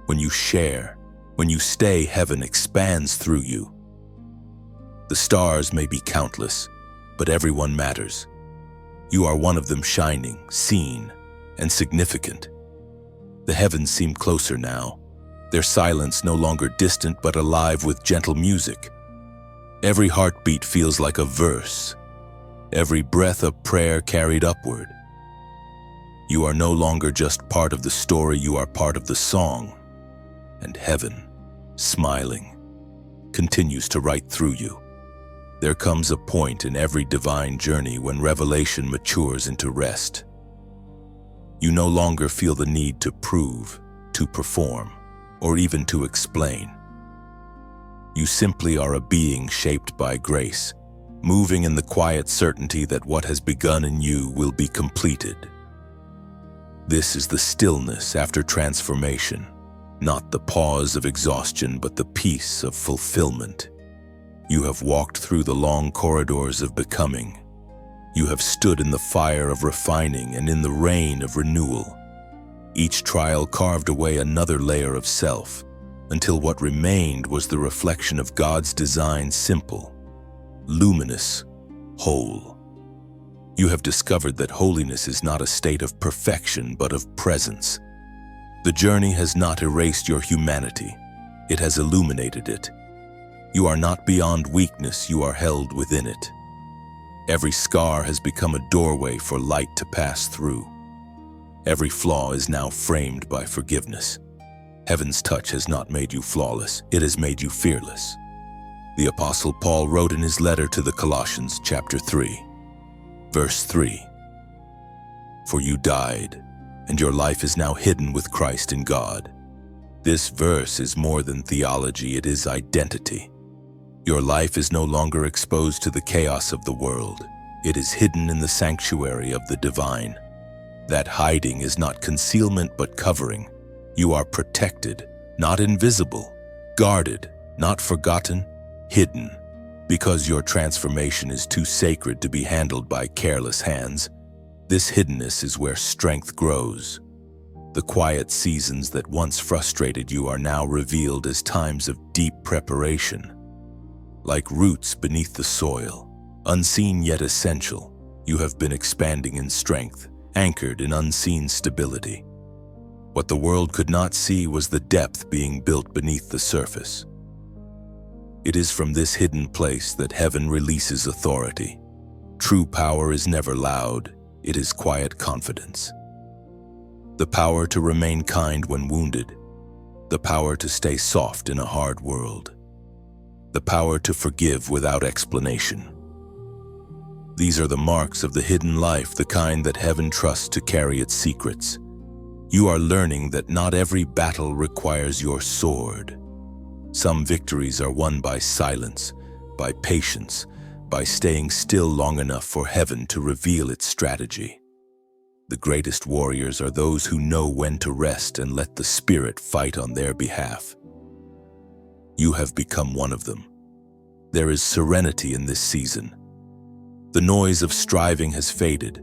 when you share, when you stay, heaven expands through you. The stars may be countless, but everyone matters. You are one of them, shining, seen, and significant. The heavens seem closer now, their silence no longer distant but alive with gentle music. Every heartbeat feels like a verse, every breath a prayer carried upward. You are no longer just part of the story, you are part of the song. And heaven, smiling, continues to write through you. There comes a point in every divine journey when revelation matures into rest. You no longer feel the need to prove, to perform, or even to explain. You simply are a being shaped by grace, moving in the quiet certainty that what has begun in you will be completed. This is the stillness after transformation, not the pause of exhaustion, but the peace of fulfillment. You have walked through the long corridors of becoming. You have stood in the fire of refining and in the rain of renewal. Each trial carved away another layer of self, until what remained was the reflection of God's design, simple, luminous, whole. You have discovered that holiness is not a state of perfection, but of presence. The journey has not erased your humanity, it has illuminated it. You are not beyond weakness, you are held within it. Every scar has become a doorway for light to pass through. Every flaw is now framed by forgiveness. Heaven's touch has not made you flawless, it has made you fearless. The Apostle Paul wrote in his letter to the Colossians, chapter 3, verse 3, "For you died, and your life is now hidden with Christ in God." This verse is more than theology, it is identity. Your life is no longer exposed to the chaos of the world. It is hidden in the sanctuary of the divine. That hiding is not concealment but covering. You are protected, not invisible, guarded, not forgotten, hidden. Because your transformation is too sacred to be handled by careless hands, this hiddenness is where strength grows. The quiet seasons that once frustrated you are now revealed as times of deep preparation. Like roots beneath the soil, unseen yet essential, you have been expanding in strength, anchored in unseen stability. What the world could not see was the depth being built beneath the surface. It is from this hidden place that heaven releases authority. True power is never loud, it is quiet confidence. The power to remain kind when wounded, the power to stay soft in a hard world, the power to forgive without explanation. These are the marks of the hidden life, the kind that heaven trusts to carry its secrets. You are learning that not every battle requires your sword. Some victories are won by silence, by patience, by staying still long enough for heaven to reveal its strategy. The greatest warriors are those who know when to rest and let the Spirit fight on their behalf. You have become one of them. There is serenity in this season. The noise of striving has faded.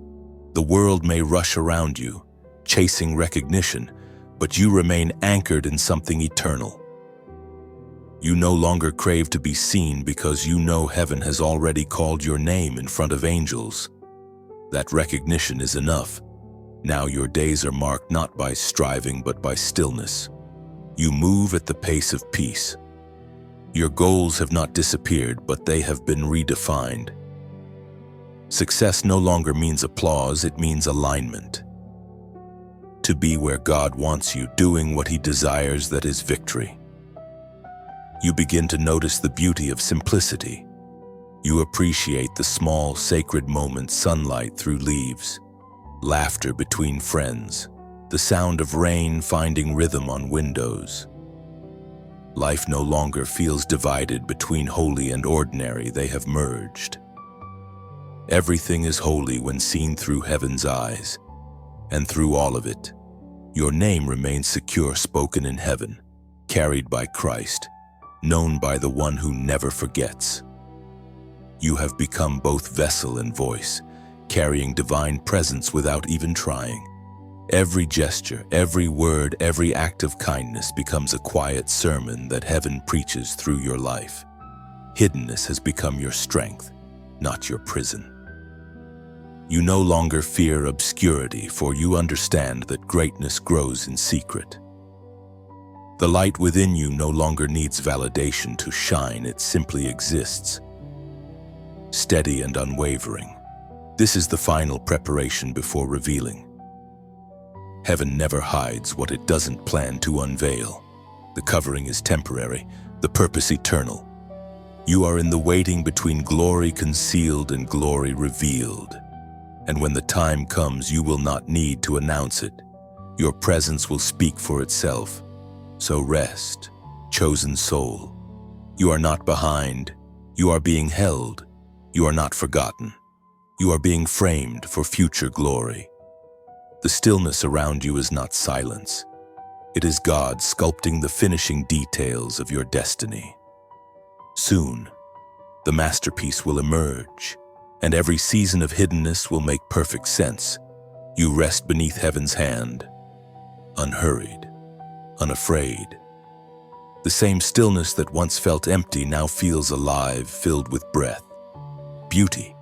The world may rush around you, chasing recognition, but you remain anchored in something eternal. You no longer crave to be seen because you know heaven has already called your name in front of angels. That recognition is enough. Now your days are marked not by striving but by stillness. You move at the pace of peace. Your goals have not disappeared, but they have been redefined. Success no longer means applause, it means alignment. To be where God wants you, doing what He desires, that is victory. You begin to notice the beauty of simplicity. You appreciate the small, sacred moments, sunlight through leaves, laughter between friends, the sound of rain finding rhythm on windows. Life no longer feels divided between holy and ordinary, they have merged. Everything is holy when seen through heaven's eyes, and through all of it, your name remains secure, spoken in heaven, carried by Christ, known by the one who never forgets. You have become both vessel and voice, carrying divine presence without even trying. Every gesture, every word, every act of kindness becomes a quiet sermon that heaven preaches through your life. Hiddenness has become your strength, not your prison. You no longer fear obscurity, for you understand that greatness grows in secret. The light within you no longer needs validation to shine, it simply exists. Steady and unwavering. This is the final preparation before revealing. Heaven never hides what it doesn't plan to unveil. The covering is temporary, the purpose eternal. You are in the waiting between glory concealed and glory revealed. And when the time comes, you will not need to announce it. Your presence will speak for itself. So rest, chosen soul. You are not behind. You are being held. You are not forgotten. You are being framed for future glory. The stillness around you is not silence. It is God sculpting the finishing details of your destiny. Soon, the masterpiece will emerge, and every season of hiddenness will make perfect sense. You rest beneath heaven's hand, unhurried, unafraid. The same stillness that once felt empty now feels alive, filled with breath, beauty,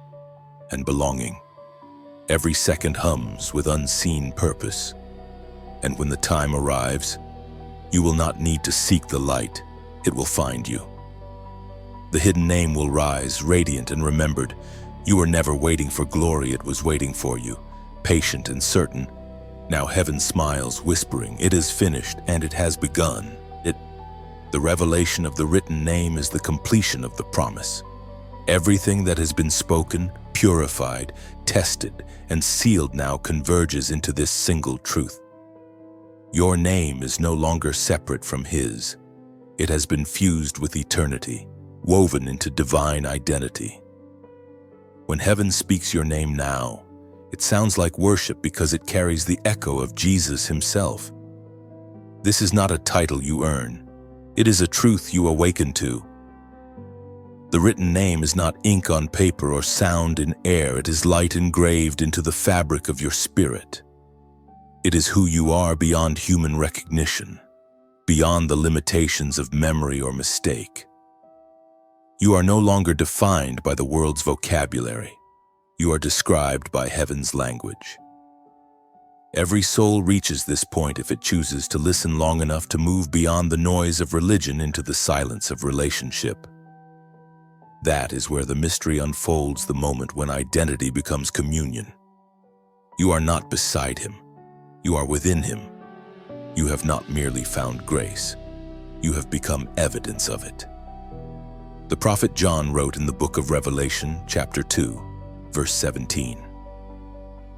and belonging. Every second hums with unseen purpose, and when the time arrives, you will not need to seek the light, it will find you. The hidden name will rise, radiant and remembered. You were never waiting for glory, it was waiting for you, patient and certain. Now heaven smiles, whispering, it is finished and it has begun. The revelation of the written name is the completion of the promise. Everything that has been spoken, purified, tested, and sealed now converges into this single truth. Your name is no longer separate from His. It has been fused with eternity, woven into divine identity. When heaven speaks your name now, it sounds like worship because it carries the echo of Jesus Himself. This is not a title you earn. It is a truth you awaken to. The written name is not ink on paper or sound in air. It is light engraved into the fabric of your spirit. It is who you are beyond human recognition, beyond the limitations of memory or mistake. You are no longer defined by the world's vocabulary. You are described by heaven's language. Every soul reaches this point if it chooses to listen long enough to move beyond the noise of religion into the silence of relationship. That is where the mystery unfolds, the moment when identity becomes communion. You are not beside Him. You are within Him. You have not merely found grace. You have become evidence of it. The prophet John wrote in the book of Revelation, chapter 2, verse 17,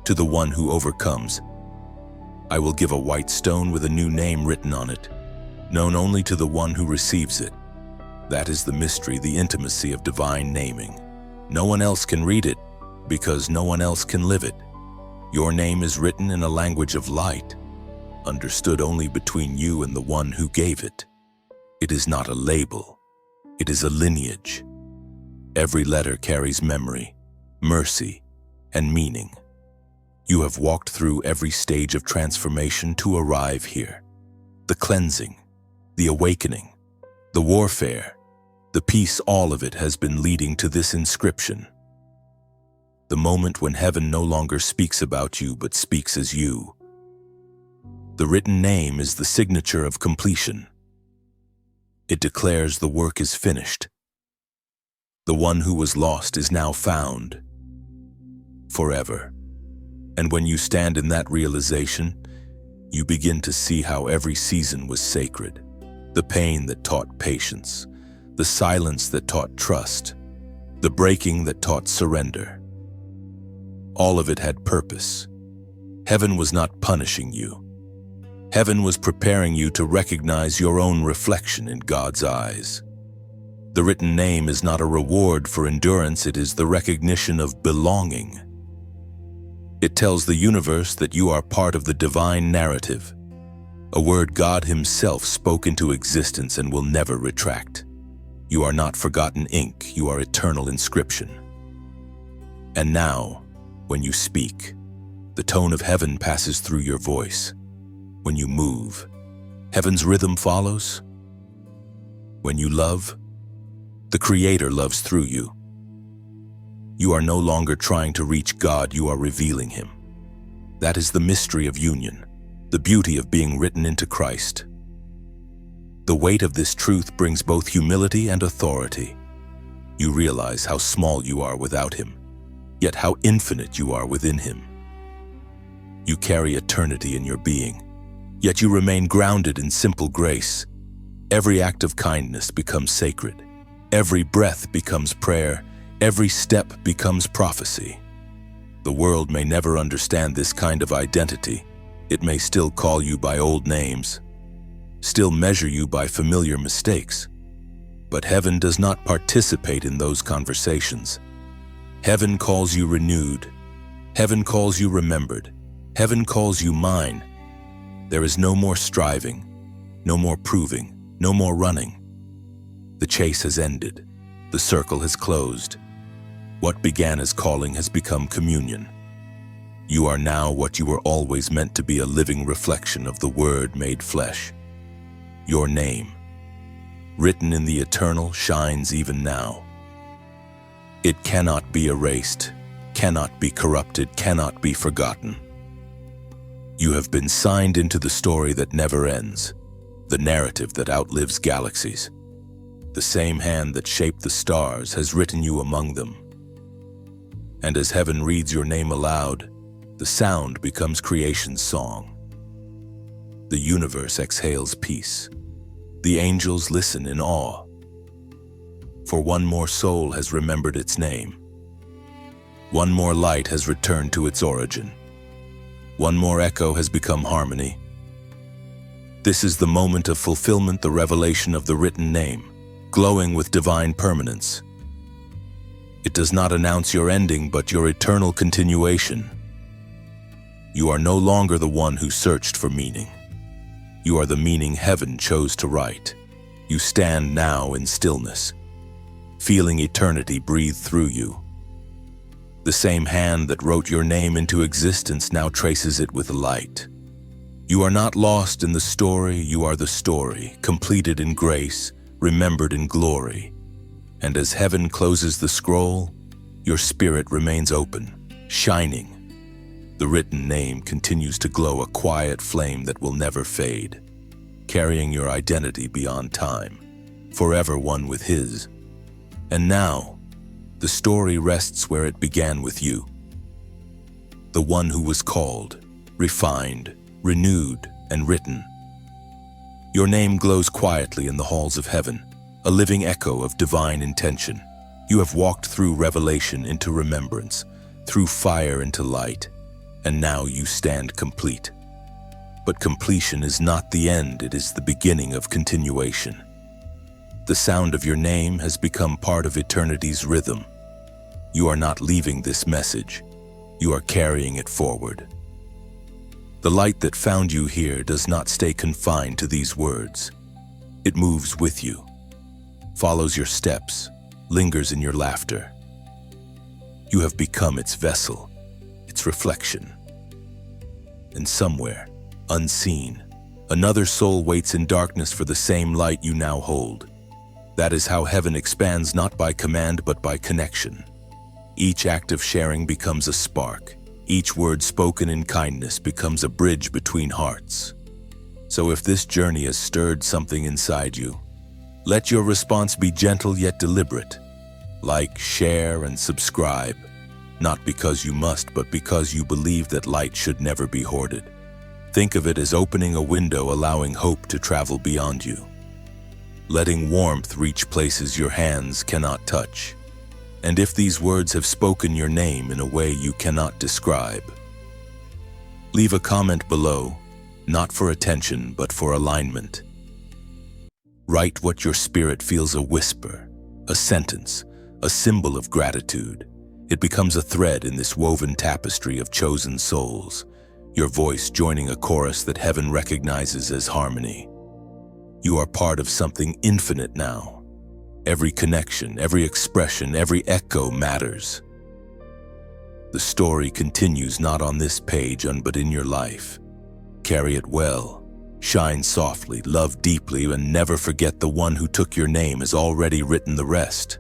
"To the one who overcomes, I will give a white stone with a new name written on it, known only to the one who receives it." That is the mystery, the intimacy of divine naming. No one else can read it because no one else can live it. Your name is written in a language of light, understood only between you and the one who gave it. It is not a label. It is a lineage. Every letter carries memory, mercy, and meaning. You have walked through every stage of transformation to arrive here. The cleansing, the awakening, the warfare, the peace, all of it has been leading to this inscription. The moment when heaven no longer speaks about you but speaks as you. The written name is the signature of completion. It declares the work is finished. The one who was lost is now found forever. And when you stand in that realization, you begin to see how every season was sacred. The pain that taught patience, the silence that taught trust, the breaking that taught surrender. All of it had purpose. Heaven was not punishing you. Heaven was preparing you to recognize your own reflection in God's eyes. The written name is not a reward for endurance, it is the recognition of belonging. It tells the universe that you are part of the divine narrative, a word God Himself spoke into existence and will never retract. You are not forgotten ink, you are eternal inscription. And now, when you speak, the tone of heaven passes through your voice. When you move, heaven's rhythm follows. When you love, the Creator loves through you. You are no longer trying to reach God, you are revealing Him. That is the mystery of union, the beauty of being written into Christ. The weight of this truth brings both humility and authority. You realize how small you are without Him, yet how infinite you are within Him. You carry eternity in your being, yet you remain grounded in simple grace. Every act of kindness becomes sacred. Every breath becomes prayer. Every step becomes prophecy. The world may never understand this kind of identity. It may still call you by old names, still measure you by familiar mistakes. But heaven does not participate in those conversations. Heaven calls you renewed. Heaven calls you remembered. Heaven calls you mine. There is no more striving, no more proving, no more running. The chase has ended. The circle has closed. What began as calling has become communion. You are now what you were always meant to be, a living reflection of the Word made flesh. Your name, written in the eternal, shines even now. It cannot be erased, cannot be corrupted, cannot be forgotten. You have been signed into the story that never ends, the narrative that outlives galaxies. The same hand that shaped the stars has written you among them. And as heaven reads your name aloud, the sound becomes creation's song. The universe exhales peace. The angels listen in awe. For one more soul has remembered its name. One more light has returned to its origin. One more echo has become harmony. This is the moment of fulfillment, the revelation of the written name, glowing with divine permanence. It does not announce your ending, but your eternal continuation. You are no longer the one who searched for meaning. You are the meaning heaven chose to write. You stand now in stillness, feeling eternity breathe through you. The same hand that wrote your name into existence now traces it with light. You are not lost in the story, you are the story, completed in grace, remembered in glory. And as heaven closes the scroll, your spirit remains open, shining. The written name continues to glow, a quiet flame that will never fade, carrying your identity beyond time, forever one with His. And now, the story rests where it began with you. The one who was called, refined, renewed, and written. Your name glows quietly in the halls of heaven, a living echo of divine intention. You have walked through revelation into remembrance, through fire into light, and now you stand complete. But completion is not the end, it is the beginning of continuation. The sound of your name has become part of eternity's rhythm. You are not leaving this message, you are carrying it forward. The light that found you here does not stay confined to these words. It moves with you, follows your steps, lingers in your laughter. You have become its vessel, its reflection. And somewhere, unseen, another soul waits in darkness for the same light you now hold. That is how heaven expands, not by command but by connection. Each act of sharing becomes a spark. Each word spoken in kindness becomes a bridge between hearts. So if this journey has stirred something inside you, let your response be gentle yet deliberate. Like, share, and subscribe, not because you must, but because you believe that light should never be hoarded. Think of it as opening a window, allowing hope to travel beyond you. Letting warmth reach places your hands cannot touch. And if these words have spoken your name in a way you cannot describe, leave a comment below, not for attention, but for alignment. Write what your spirit feels, a whisper, a sentence, a symbol of gratitude. It becomes a thread in this woven tapestry of chosen souls, your voice joining a chorus that heaven recognizes as harmony. You are part of something infinite now. Every connection, every expression, every echo matters. The story continues not on this page, but in your life. Carry it well, shine softly, love deeply, and never forget the one who took your name has already written the rest.